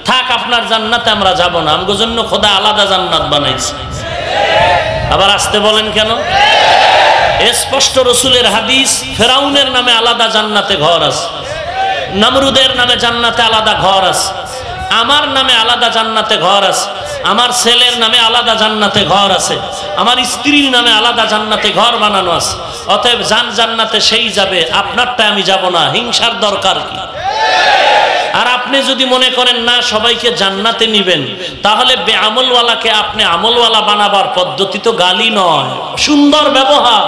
থাক, আপনার জান্নাতে আমরা যাব না, আমগো জন্য খোদা আলাদা জান্নাত বানাইছে। আবার আসতে বলেন কেন? স্পষ্ট রসুলের হাদিস, ফেরাউনের নামে আলাদা জান্নাতে ঘর আছে, নমরুদের নামে জান্নাতে আলাদা ঘর আছে, আমার নামে আলাদা জান্নাতে ঘর আছে, আমার ছেলের নামে আলাদা জান্নাতে ঘর আছে, আমার স্ত্রীর নামে আলাদা জান্নাতে ঘর বানানো আছে। অতএব যান জান্নাতে সেই যাবে, আপনারটা আমি যাব না। হিংসার দরকার কি? আর আপনি যদি মনে করেন না সবাইকে জান্নাতে নিবেন, তাহলে বেআমলওয়ালাকে আপনি আমলওয়ালা বানাবার পদ্ধতি তো গালি নয়, সুন্দর ব্যবহার।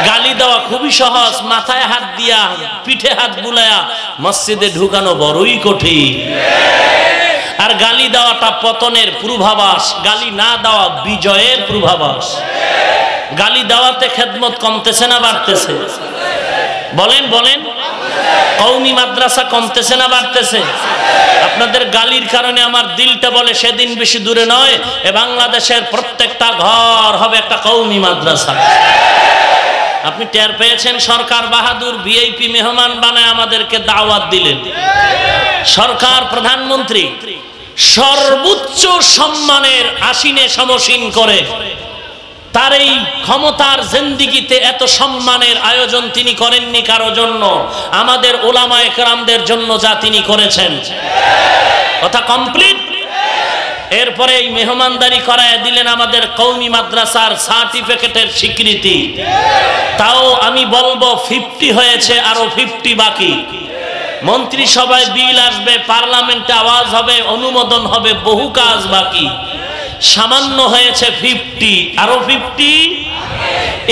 গালি দেওয়া খুবই সহজ, মাথায় হাত দিয়া পিঠে হাত বুলায়া মসজিদে ঢুকানো বড়ই কঠিন। আর গালি দেওয়াটা পতনের পূর্বাভাস, গালি না দেওয়া বিজয়ের পূর্বাভাস। গালি দেওয়াতে খেদমত কমতেছে না বাড়তেছে? বলেন বলেন। কওমি মাদ্রাসা কমতেছে না বাড়তেছে? আপনাদের গালির কারণে আমার দিলটা বলে সেদিন বেশি দূরে নয়, এ বাংলাদেশের প্রত্যেকটা ঘর হবে একটা কওমি মাদ্রাসা। আপনি টের পেয়েছেন, সরকার বাহাদুর ভিআইপি মেহমান বানায় আমাদেরকে দাওয়াত দিলেন। সরকার প্রধানমন্ত্রী সর্বোচ্চ সম্মানের আসিনে সমসীন করে, তার এই ক্ষমতার জিন্দেগিতে এত সম্মানের আয়োজন তিনি করেননি কারো জন্য, আমাদের ওলামায়ে কেরামদের জন্য যা তিনি করেছেন। কথা কমপ্লিট। এরপরে এই মেহমানদারি করায় দিলেন আমাদের কওমি মাদ্রাসার সার্টিফিকেটের স্বীকৃতি। তাও আমি বলবো 50 হয়েছে, আরো 50 বাকি। মন্ত্রিসভায় বিল আসবে, পার্লামেন্টে আওয়াজ হবে, অনুমোদন হবে, বহু কাজ বাকি। সামান্য হয়েছে 50, আরো 50।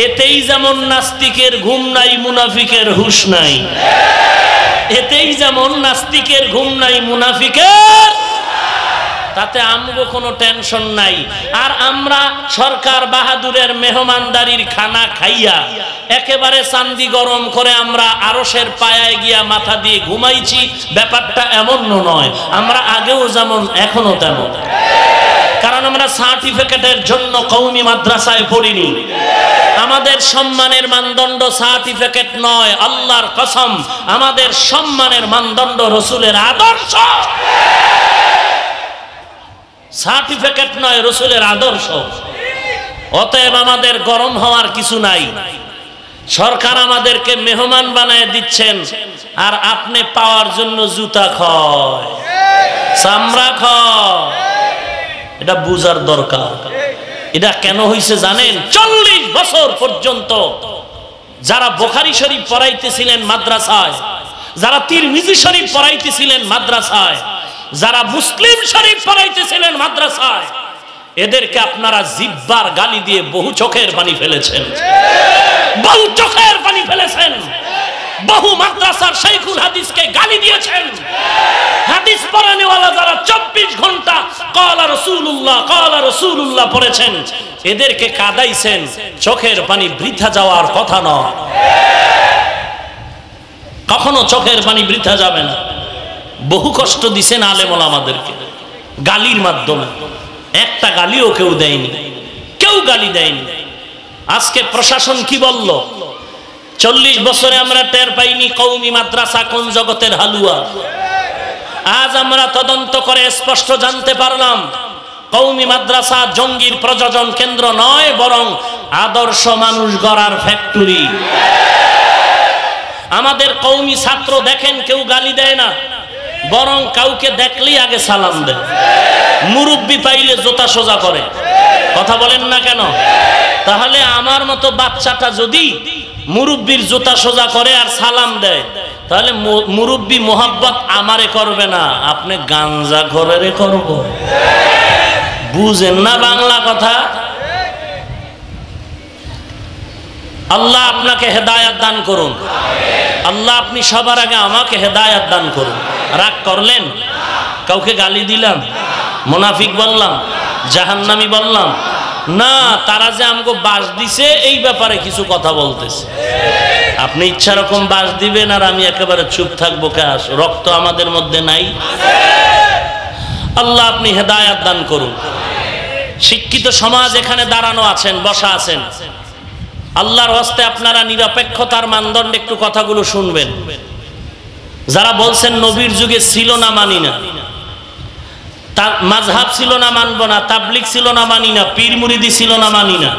এতেই যেমন নাস্তিকের ঘুম নাই, মুনাফিকের হুঁশ নাই। এতেই যেমন নাস্তিকের ঘুম নাই, মুনাফিকের, তাতে আমগো কোনো টেনশন নাই। আর আমরা সরকার বাহাদুরের মেহমানদারির খানা খাইয়া একেবারে চান্দি গরম করে আমরা আরশের পায়ায় গিয়া মাথা দিয়ে ঘুমাইছি। ব্যাপারটা এমন নয়, আমরা আগেও যেমন এখনো তেমন। কারণ আমরা সার্টিফিকেটের জন্য কওমি মাদ্রাসায় পড়িনি। আমাদের সম্মানের মানদণ্ড সার্টিফিকেট নয়, আল্লাহর কসম আমাদের সম্মানের মানদণ্ড রাসূলের আদর্শ। সার্টিফিকেট নয়, রাসূলের আদর্শ। অতএব আমাদের গরম হওয়ার কিছু নাই। সরকার আমাদেরকে মেহমান বানায় দিচ্ছেন, আর আপনি পাওয়ার জন্য জুতা খায়, চামড়া খায়। এটা বুঝার দরকার। এটা কেন হইছে জানেন? 40 বছর পর্যন্ত যারা বুখারী শরীফ পড়াইতেছিলেন মাদ্রাসায়, যারা তিরমিজি শরীফ পড়াইতেছিলেন মাদ্রাসায়, যারা মুসলিম শরীফ পড়াইতেছিলেন মাদ্রাসায়, এদেরকে আপনারা জিব্বার গালি দিয়ে বহু চোখের পানি ফেলেছেন, বহু চোখের পানি ফেলেছেন। বহু মাদ্রাসার শাইখুল হাদিসকে গালি দিয়েছেন। হাদিস পড়ানেওয়ালা যারা 24 ঘন্টা ক্বালা রাসূলুল্লাহ পড়েছেন, এদেরকে কাঁদাইছেন। চোখের পানি বৃথা যাওয়ার কথা নয়, কখনো চোখের পানি বৃথা যাবে না। বহু কষ্ট দিছেন আলেম ওলামাদেরকে গালির মাধ্যমে। একটা গালিও কেউ দেয়নি, কেউ গালি দেয়নি। আজকে প্রশাসন কি বলল? 40 বছরে আমরা টের পাইনি কওমি মাদ্রাসা কোন জগতের হালুয়া। আজ আমরা তদন্ত করে স্পষ্ট জানতে পারলাম কওমি মাদ্রাসা জঙ্গির প্রযোজন কেন্দ্র নয়, বরং আদর্শ মানুষ গড়ার ফ্যাক্টরি। আমাদের কওমি ছাত্র দেখেন কেউ গালি দেয় না, বরং কাউকে দেখলেই আগে সালাম দেয়। মুরব্বি পাইলে জোতা সোজা করে। কথা বলেন না কেন? তাহলে আমার মতো বাচ্চাটা যদি মুরব্বির জুতা সোজা করে আর সালাম দেয়, তাহলে মুরব্বি মোহাব্বত আমারে করবে না, আপনি গাঞ্জা ঘরে করব। বুঝেন না বাংলা কথা? আল্লাহ আপনাকে হেদায়েত দান করুন। আল্লাহ আপনি সবার আগে আমাকে হেদায়েত দান করুন। রাগ করলেন? কাউকে গালি দিলাম, মুনাফিক বললাম, জাহান্নামী বললাম না? তারা যে আমাকে বাস দিছে এই ব্যাপারে কিছু কথা বলতেছে। আপনি ইচ্ছা রকম বাস দিবেন আর আমি একেবারে চুপ থাকবো? কাজ রক্ত আমাদের মধ্যে নাই? আল্লাহ আপনি হেদায়েত দান করুন। শিক্ষিত সমাজ এখানে দাঁড়ানো আছেন, বসা আছেন, আল্লাহর হস্তে আপনারা নিরপেক্ষতার মানদণ্ডে একটু কথাগুলো শুনবেন। যারা বলছেন নবীর যুগে ছিল না, মানি না, মাযহাব ছিল না, মানব না, তাবলিগ ছিল না, মানি না, পীর মুরিদি ছিল না, মানি না।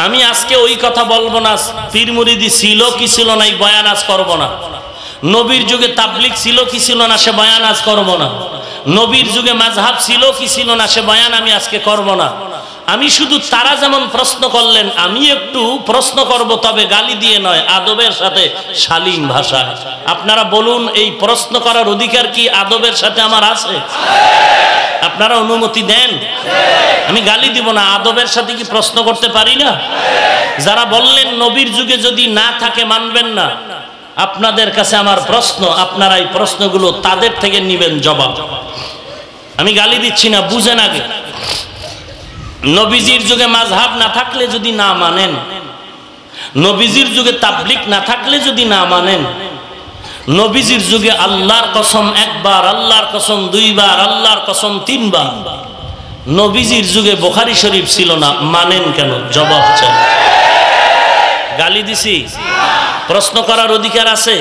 আমি আজকে ওই কথা বলবো না পীর মুরিদি ছিল কি ছিল না, এই বয়ান আজ করব না। নবীর যুগে তাবলিগ ছিল কি ছিল না, সে বয়ান আজ করব না। নবীর যুগে মাযহাব ছিল কি ছিল না, সে বয়ান আমি আজকে করব না। আমি শুধু তারা যেমন প্রশ্ন করলেন আমি একটু প্রশ্ন করব, তবে গালি দিয়ে নয়, আদবের সাথে, শালীন ভাষায়। আপনারা বলুন, এই প্রশ্ন করার অধিকার কি আদবের সাথে আমার আছে? আপনারা অনুমতি দেন? আমি গালি দিব না, আদবের সাথে কি প্রশ্ন করতে পারি না? যারা বললেন নবীর যুগে যদি না থাকে মানবেন না, আপনাদের কাছে আমার প্রশ্ন, আপনারা এই প্রশ্নগুলো তাদের থেকে নেবেন জবাব। আমি গালি দিচ্ছি না, বুঝেন আগে। নবীজির যুগে মাযহাব না থাকলে যদি না মানেন, নবীজির যুগে তাবলিগ না থাকলে যদি না মানেন, নবীজির যুগে আল্লাহর কসম একবার, আল্লাহর কসম দুইবার, আল্লাহর কসম তিনবার, নবীজির যুগে বুখারী শরীফ ছিল না, মানেন কেন? জবাব চাই। গালি দিছি? প্রশ্ন করার অধিকার আছে?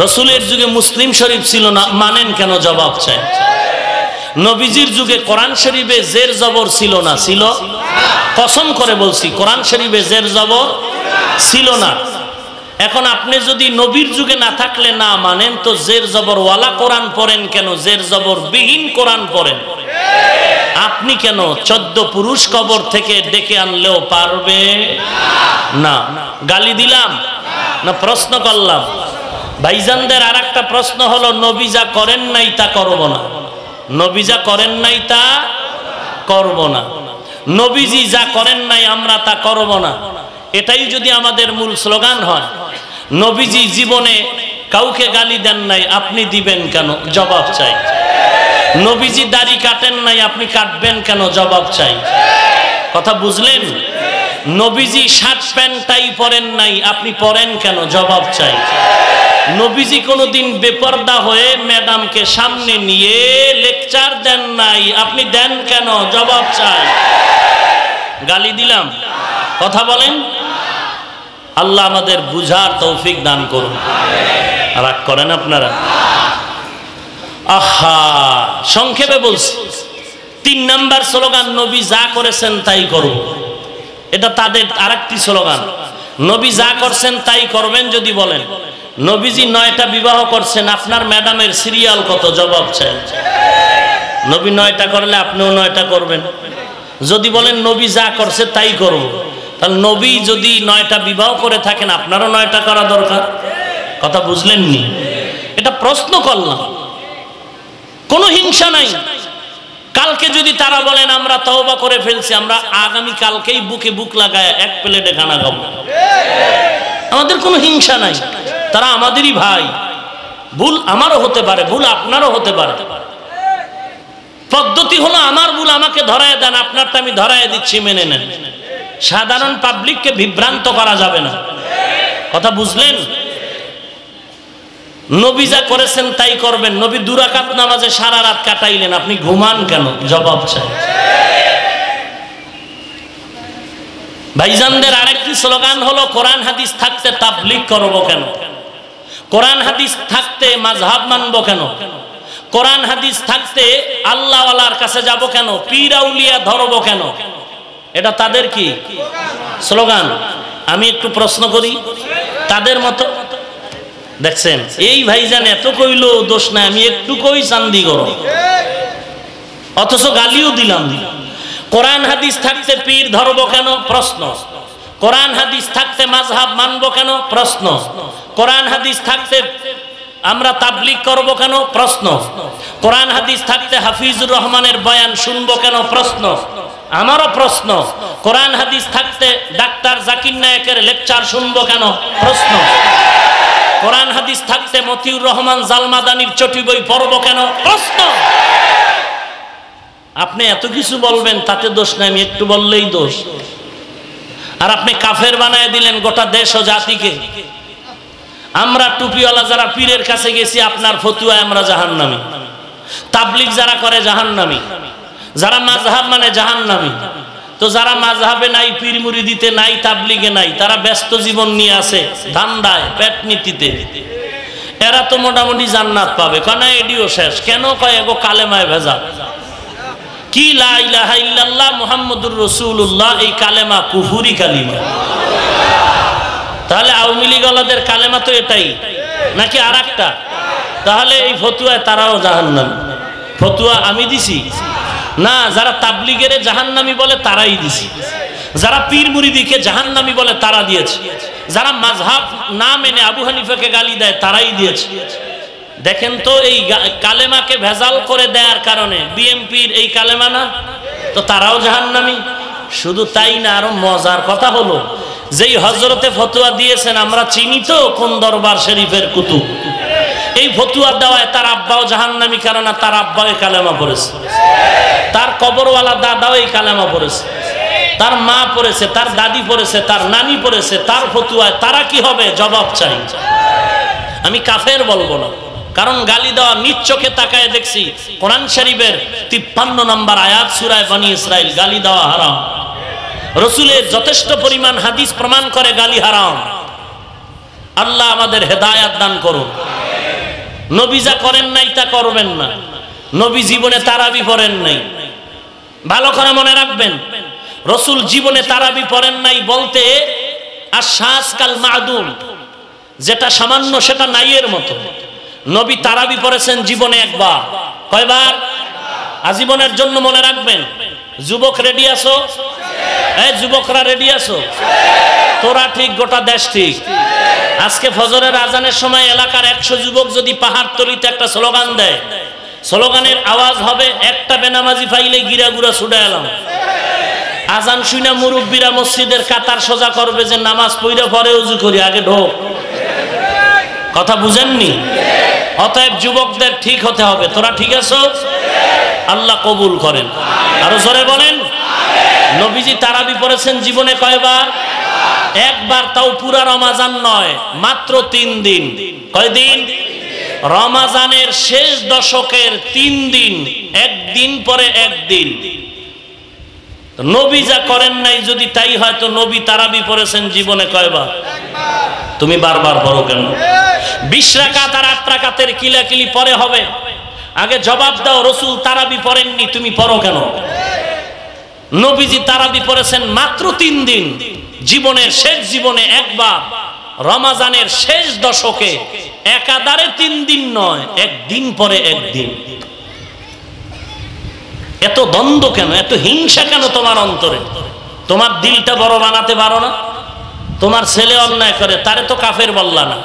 রাসূলের যুগে মুসলিম শরীফ ছিল না, মানেন কেন? জবাব চাই। নবীজির যুগে কোরআন শরীফে জের জবর ছিল না, ছিল? কসম করে বলছি কোরআন শরীফে জের জবর ছিল না। এখন আপনি যদি নবীর যুগে না থাকলে না মানেন, তো জের জবর ওয়ালা কোরআন পড়েন কেন? জের জবর বিহীন কোরআন পড়েন। আপনি কেন 14 পুরুষ কবর থেকে ডেকে আনলেও পারবে না? গালি দিলাম না প্রশ্ন করলাম? ভাইজানদের আর একটা প্রশ্ন হলো, নবী যা করেন নাই তা করব না। নবী যা করেন নাই তা করব না। নবীজি যা করেন নাই আমরা তা করব না। এটাই যদি আমাদের মূল স্লোগান হয়, নবীজি জীবনে কাউকে গালি দেন নাই, আপনি দিবেন কেন? জবাব চাই। নবীজি দাড়ি কাটেন নাই, আপনি কাটবেন কেন? জবাব চাই। কথা বুঝলেন? নবীজি শার্ট প্যান্ট টাই পরেন নাই, আপনি পরেন কেন? জবাব চাই। নবীজি কোনোদিন বেপরদা হয়ে ম্যাডামকে সামনে নিয়ে লেকচার দেন নাই, আপনি দেন কেন? জবাব চাই। গালি দিলাম? কথা বলেন। আল্লাহ আমাদের বুঝার তৌফিক দান করুন। রাগ করেন আপনারা? আহা, সংক্ষেপে বলছি, 3 নাম্বার স্লোগান, নবী যা করেছেন তাই করব। এটা তাদের আরেকটি স্লোগান, নবী যা করছেন তাই করবেন। যদি বলেন নবীজি 9টা বিবাহ করছেন, আপনার ম্যাডামের সিরিয়াল কত? জবাব চাই। নবী 9টা করলে আপনিও 9টা করবেন। যদি বলেন নবী যা করছে তাই করব, তাহলে নবী যদি 9টা বিবাহ করে থাকেন, আপনারও 9টা করা দরকার। কথা বুঝলেননি? এটা প্রশ্ন করলাম, কোনো হিংসা নাই। কালকে যদি তারা বলেন আমরা তওবা করে ফেলছি, আমরা আগামী কালকেই বুকে বুক লাগায় 1 প্লেটে খানা খাবো, আমাদের কোনো হিংসা নাই। তারা আমাদেরই ভাই। ভুল আমারও হতে পারে, ভুল আপনারও হতে পারে। পদ্ধতি হলো আমার ভুল আমাকে ধরায় দেন, আপনারটা আমি ধরায় দিচ্ছি, মেনে নেন। সাধারণ পাবলিককে বিভ্রান্ত করা যাবে না। কথা বুঝলেন? নবী যা করেছেন তাই করবেন। নবী 2 রাকাত নামাজে সারা রাত কাটাইলেন, আপনি ঘুমান কেন? জবাব চাই। ভাইজানদের আরেকটি স্লোগান হলো কোরআন হাদিস থাকতে তাবলীগ করব কেন? কোরআন হাদিস থাকতে মাযহাব মানব কেন? কোরআন হাদিস থাকতে আল্লাহ ওয়ালার কাছে যাব কেন? পীর আউলিয়া ধরব কেন? এটা তাদের কি স্লোগান? আমি একটু প্রশ্ন করি, তাদের মতো দেখছেন এই ভাইজান এত কইলো দোষ নাই, আমি একটু কই চান্দি করো, অথচ গালিও দিলাম। কোরআন হাদিস থাকতে পীর ধরব কেন? প্রশ্ন। কোরআন হাদিস থাকতে মাযহাব মানব কেন? প্রশ্ন। কোরআন হাদিস থাকতে আমরা তাবলীগ করব কেন? প্রশ্ন। কোরআন হাদিস থাকতে হাফিজুর রহমানের বয়ান শুনবো কেন? প্রশ্ন। আমারও প্রশ্ন। কোরআন হাদিস থাকতে ডাক্তার জাকির নায়েকের লেকচার শুনবো কেন? প্রশ্ন। কোরআন হাদিস থাকতে মতিউর রহমান জালমাদানির চটি বই পড়বো কেন? প্রশ্ন। আপনি এত কিছু বলবেন তাতে দোষ নাই, আমি একটু বললেই দোষ। আর আপনি কাফের বানায় দিলেন গোটা দেশ ও জাতিকে। আমরা টুপিওয়ালা যারা পীরের কাছে গেছি, আপনার ফতুয়ায় আমরা জাহান্নামী। তাবলীগ যারা করে জাহান্নামী, যারা মাযহাব মানে জাহান্নামী। তো যারা মাযহাবে নাই, পীর মুরিদিতে নাই, তাবলীগে নাই, তারা ব্যস্ত জীবন নিয়ে আছে ধান্দায়, পেট নীতিতে, এরা তো মোটামুটি জান্নাত পাবে। কেন? এডিও শেষ। কেন? কয় এগো কালেমায় ভেজাল। কি লা ইলাহা ইল্লাল্লাহ মুহাম্মাদুর রাসূলুল্লাহ, এই কালেমা কুফরি কালিমা। তাহলে আওয়ামী লীগ ওয়ালাদের কালেমা তো এটাই নাকি আরেকটা? তাহলে এই ফতুয়ায় তারাও জাহান্নামী। ফতুয়া আমি দিছি না, যারা তাবলীগের জাহান্নামী বলে তারাই দিছি। যারা পীর মুরিদিকে জাহান্নামী বলে তারা দিয়েছে। যারা মাযহাব না মেনে আবু হানিফাকে গালি দেয় তারাই দিয়েছে। দেখেন তো এই কালেমাকে ভেজাল করে দেওয়ার কারণে বিএনপির এই কালেমা না, তো তারাও জাহান্নামী। শুধু তাই না, আরো মজার কথা হলো যেই হযরতে ফতোয়া দিয়েছেন আমরা চিনি তো কোন দরবার শরীফের কুতুব। এই ফতোয়া দেওয়ায় তার আব্বাও জাহান্নামী, কারণ তার আব্বাও এই কালেমা পড়েছে, তার কবরওয়ালা দাদাও এই কালেমা পড়েছে, তার মা পড়েছে, তার দাদি পড়েছে, তার নানি পড়েছে। তার ফতোয়ায় তারা কি হবে? জবাব চাই। আমি কাফের বলবো না, কারণ গালি দেওয়া নিজ চোখে তাকায় দেখছি কোরআন শরীফের 53 নম্বর আয়াত সূরা বনী ইসরাইল, গালি দেওয়া হারাম। রাসূলের যথেষ্ট পরিমাণ হাদিস প্রমাণ করে গালি হারাম। আল্লাহ আমাদের হেদায়েত দান করুন। নবী যা করেন নাই তা করবেন না। নবী জীবনে তারাবি পড়েন নাই, ভালো করে মনে রাখবেন। রাসূল জীবনে তারাবি পড়েন নাই বলতে আশ-শাস কাল মাদুম, যেটা সামান্য সেটা নাইয়ের মতো। নবী তারাবি পড়েছেন জীবনে একবার। কয়বার? আজীবনের জন্য মনে রাখবেন। যুবক রেডি আছো? এই যুবকরা রেডি আছো? তোরা ঠিক, গোটা দেশ ঠিক। আজকে ফজরের আজানের সময় এলাকার 100 যুবক যদি পাহাড়তলিতে একটা স্লোগান দেয়, স্লোগানের আওয়াজ হবে একটা বেনামাজি পাইলে গিরা গুড়া ছুটে এলাম। আজান শুনে মুরব্বীরা মসজিদের কাতার সোজা করবে যে নামাজ পড়ে পরে উজু করি, আগে ঢোক। কথা বুঝেননি? অতএব যুবকদের ঠিক হতে হবে। তোরা ঠিক আছো? আল্লাহ কবুল করেন। আরো জোরে বলেন। নবীজি তারাবি পড়েছেন জীবনে কয়বার? একবার, তাও পুরা রমাজান নয়, মাত্র 3 দিন। কয় দিন? রমাজানের শেষ দশকের 3 দিন, একদিন পরে একদিন। নবী যা করেন নাই, যদি তাই হয় তো নবী তারাবি পড়েছেন জীবনে কয়বার? তুমি বারবার পড়ো কেন? 20 রাকাত আর 8 রাকাতের কিলাকিলি পরে হবে। আগে জবাব দাও, রসুল তারাবি পড়েননি, তুমি পড়ো কেন? নবীজি তারাবি পড়েছেন মাত্র 3 দিন, জীবনের শেষ জীবনে একবার, রমাজানের শেষ দশকে, একাধারে 3 দিন নয়, একদিন পরে একদিন। এত দ্বন্দ্ব কেন, এত হিংসা কেন তোমার অন্তরে? তোমার দিলটা বড় বানাতে পারো না? তোমার ছেলে অন্যায় করে, তারে তো কাফের বললা না।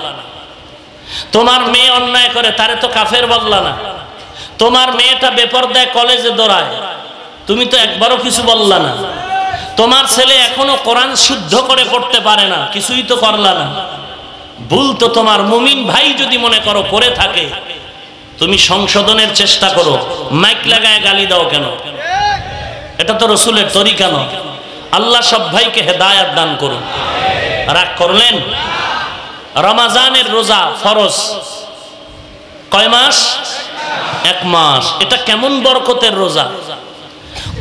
তোমার মেয়ে অন্যায় করে, তারে তো কাফের বললা না। তোমার মেয়েটা বেপরদায় কলেজে দৌড়ায়, তুমি তো একবারও কিছু বললা না। তোমার ছেলে এখনো কোরআন শুদ্ধ করে পড়তে পারে না, কিছুই তো করলা না। ভুল তো তোমার মুমিন ভাই যদি মনে করো করে থাকে, তুমি সংশোধনের চেষ্টা করো। মাইক লাগায় গালি দাও কেন? এটা তো রসুলের তরিকা নয়। আল্লাহ সব ভাইকে হেদায়াত দান করুন। রাগ করলেন? রমাজানের রোজা ফরজ কয় মাস? 1 মাস। এটা কেমন বরকতের রোজা!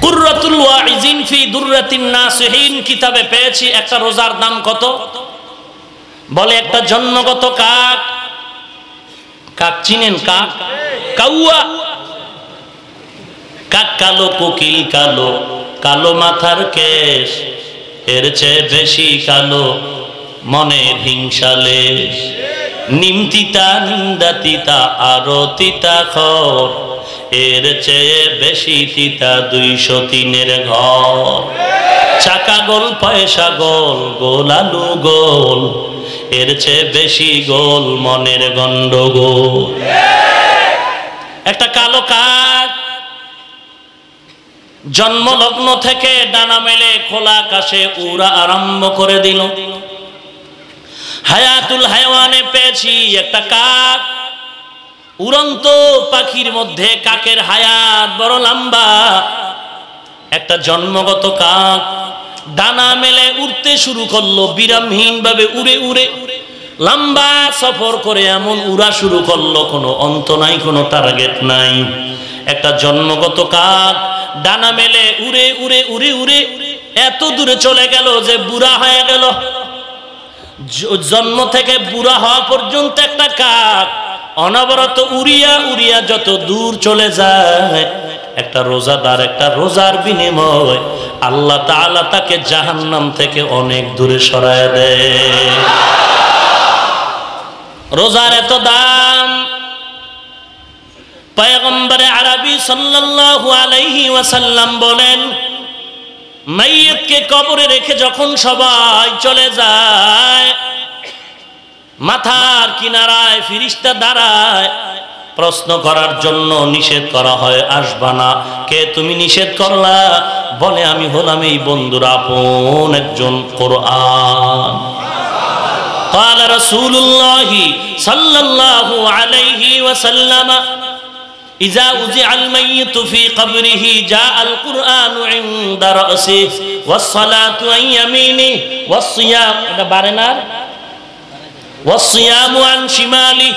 কুররাতুল ওয়াইজিন ফি দুররাতিন নাসিহিন কিতাবে পেয়েছি একটা রোজার দাম কত। বলে একটা জন্মগত কাক, কাক চিনেন? কাক, কাউয়া। কাক কালো, কোকিল কালো, কালো মাথার কেশ, এর চেয়ে বেশি কালো মনের হিংসালেশ। নিমতিতা নিন্দা তিতা আরো তিতা খর, এর চেয়ে বেশি তিতা 203-এর ঘর। চাকা গোল, পয়সা গোল, গোল আলু গোল, এর চেয়ে বেশি গোল মনের গন্ডগোল। একটা কালো কাক জন্মলগ্ন থেকে ডানা মেলে খোলা আকাশে উড়া আরম্ভ করে দিল। হায়াতুল হায়াওয়ানে পেয়েছি একটা কাক, উড়ন্ত পাখির মধ্যে কাকের হায়াত বড় লম্বা। একটা জন্মগত কাক ডানা মেলে উড়তে শুরু করলো, বিরামহীন ভাবে উড়ে উড়ে লম্বা সফর করে এমন উড়া শুরু করলো, কোনো অন্ত নাই, কোনো টার্গেট নাই। একটা জন্মগত কাক ডানা মেলে উড়ে উড়ে উড়ে উড়ে এত দূরে চলে গেল যে বুড়া হয়ে গেল। জন্ম থেকে বুড়া হওয়া পর্যন্ত একটা কাক অনবরত উড়িয়া উড়িয়া যত দূর চলে যায়, একটা রোজাদার একটা রোজার বিনিময় আল্লাহ তাআলা তাকে জাহান্নাম থেকে অনেক দূরে সরায় দেয়। রোজার এত দাম। পয়গম্বরে আরবি সাল্লাল্লাহু আলাইহি ওয়াসাল্লাম বলেন, মাইয়িতকে কবরে রেখে যখন সবাই চলে যায়, মাথার কিনারায় ফেরেশতা দাঁড়ায় প্রশ্ন করার জন্য। নিষেধ করা হয়, আসবা না। কে তুমি নিষেধ করলা? বলে, আমি হলাম এই বন্ধুর আপন একজন কোরআন। قال رسول الله صلى الله عليه وسلم إذا وضع الميت في قبره جاء القرآن عند رأسه والصلاة عن يمينه والصيام والصيام عن شماله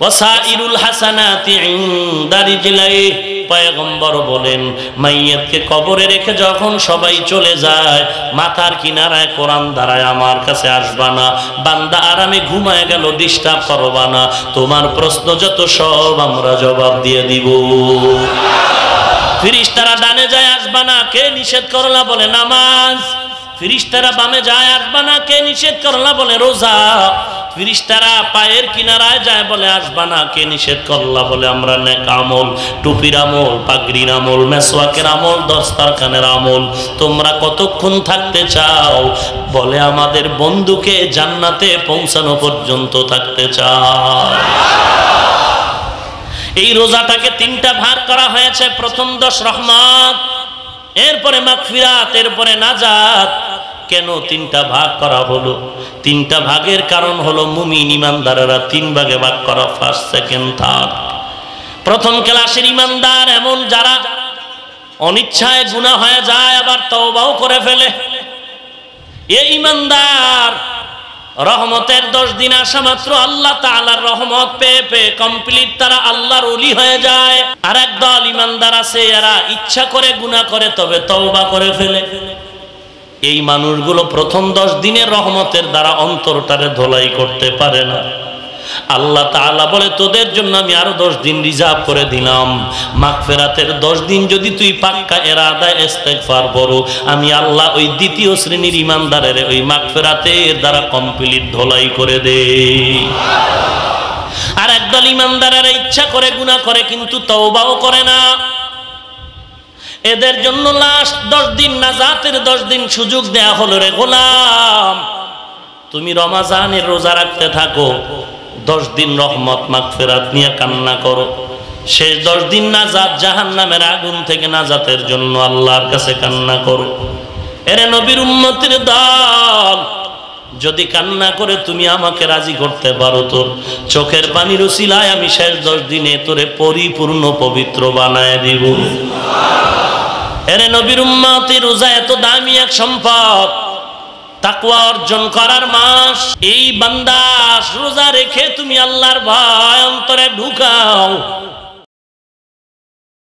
ওয়াসাইরুল হাসানাতি ইনদা রিজলাইহি। পয়গম্বর বলেন, মাইয়াতকে কবরে রেখে যখন সবাই চলে যায়, মাথার কিনারায় কোরআন দাঁড়ায়, আমার কাছে আসবা না, বান্দা আরামে ঘুমায় গেল, ডিস্টার্ব করবা না, তোমার প্রশ্ন যত সব আমরা জবাব দিয়ে দিব। ফেরেশতারা ডানে যায়, আসবা না। কে নিষেধ করলা? বলে নামাজ। ফেরেশতারা বামে যায়, আসবা না। কে নিষেধ করলা? বলে রোজা। ফেরেশতারা পায়ের কিনারায় যায়, বলে আসবা না। কে নিষেধ করলা? বলে আমরা নেক আমল, টুপির আমল, পাগড়ির আমল, মেসওয়াকের আমল, দস্তারখানের আমল। তোমরা কতক্ষণ থাকতে চাও? বলে আমাদের বন্ধুকে জান্নাতে পৌঁছানো পর্যন্ত থাকতে চাও। এই রোজাটাকে 3টা ভাগ করা হয়েছে। প্রথম 10 রহমত, এরপরে মাগফিরাত, এরপরে নাজাত। কেন 3টা ভাগ করা হলো? 3টা ভাগের কারণ হলো মুমিন ইমানদারেরা 3 ভাগে ভাগ করা, ফার্স্ট, সেকেন্ড, থার্ড। প্রথম ক্লাসের ইমানদার এমন যারা অনিচ্ছায় গুনাহ হয়ে যায় আবার তওবাও করে ফেলে। এ ঈমানদার, রহমতের 10 দিন আসা মাত্র আল্লাহ তাআলার রহমত পেয়ে পেয়ে কমপ্লিট তারা আল্লাহর ওলি হয়ে যায়। আর একদল ঈমানদার আছে, এরা ইচ্ছা করে গুনাহ করে তবে তওবা করে ফেলে। এই মানুষগুলো প্রথম 10 দিনের রহমতের দ্বারা অন্তরটারে ধোলাই করতে পারে না। আল্লাহ তাআলা বলে তোদের জন্য আমি আরো 10 দিন রিজার্ভ করে দিলাম। মাগফিরাতের 10 দিন যদি তুই পাক্কা ইরাদায় ইস্তেগফার করো, আমি আল্লাহ ওই দ্বিতীয় শ্রেণীর ঈমানদারের ওই মাগফিরাতের দ্বারা কমপ্লিট ধোলাই করে দেই। আর একদল ঈমানদারেরা ইচ্ছা করে গুনাহ করে কিন্তু তওবাও করে না। এদের জন্য লাস্ট 10 দিন নাজাতের 10 দিন সুযোগ দেয়া হলো, রে গোলাম তুমি রমজানের রোজা রাখতে থাকো, 10 দিন রহমত মাগফিরাত নিয়ে কান্না করো, শেষ 10 দিন নাজাত জাহান্নামের আগুন থেকে নাজাতের জন্য আল্লাহর কাছে কান্না করো। এরে নবীর উম্মতের দল, যদি কান্না করে তুমি আমাকে রাজি করতে পারো, তোর চোখের পানির উসিলায় আমি শেষ 10 দিনে তোরে পরিপূর্ণ পবিত্র বানায় দিব। এরে নবীর উম্মত, রোজা এত দামি এক সম্পদ, তাকওয়া অর্জন করার মাস। এই বান্দা রোজা রেখে তুমি আল্লাহর ভয় অন্তরে ঢুকাও,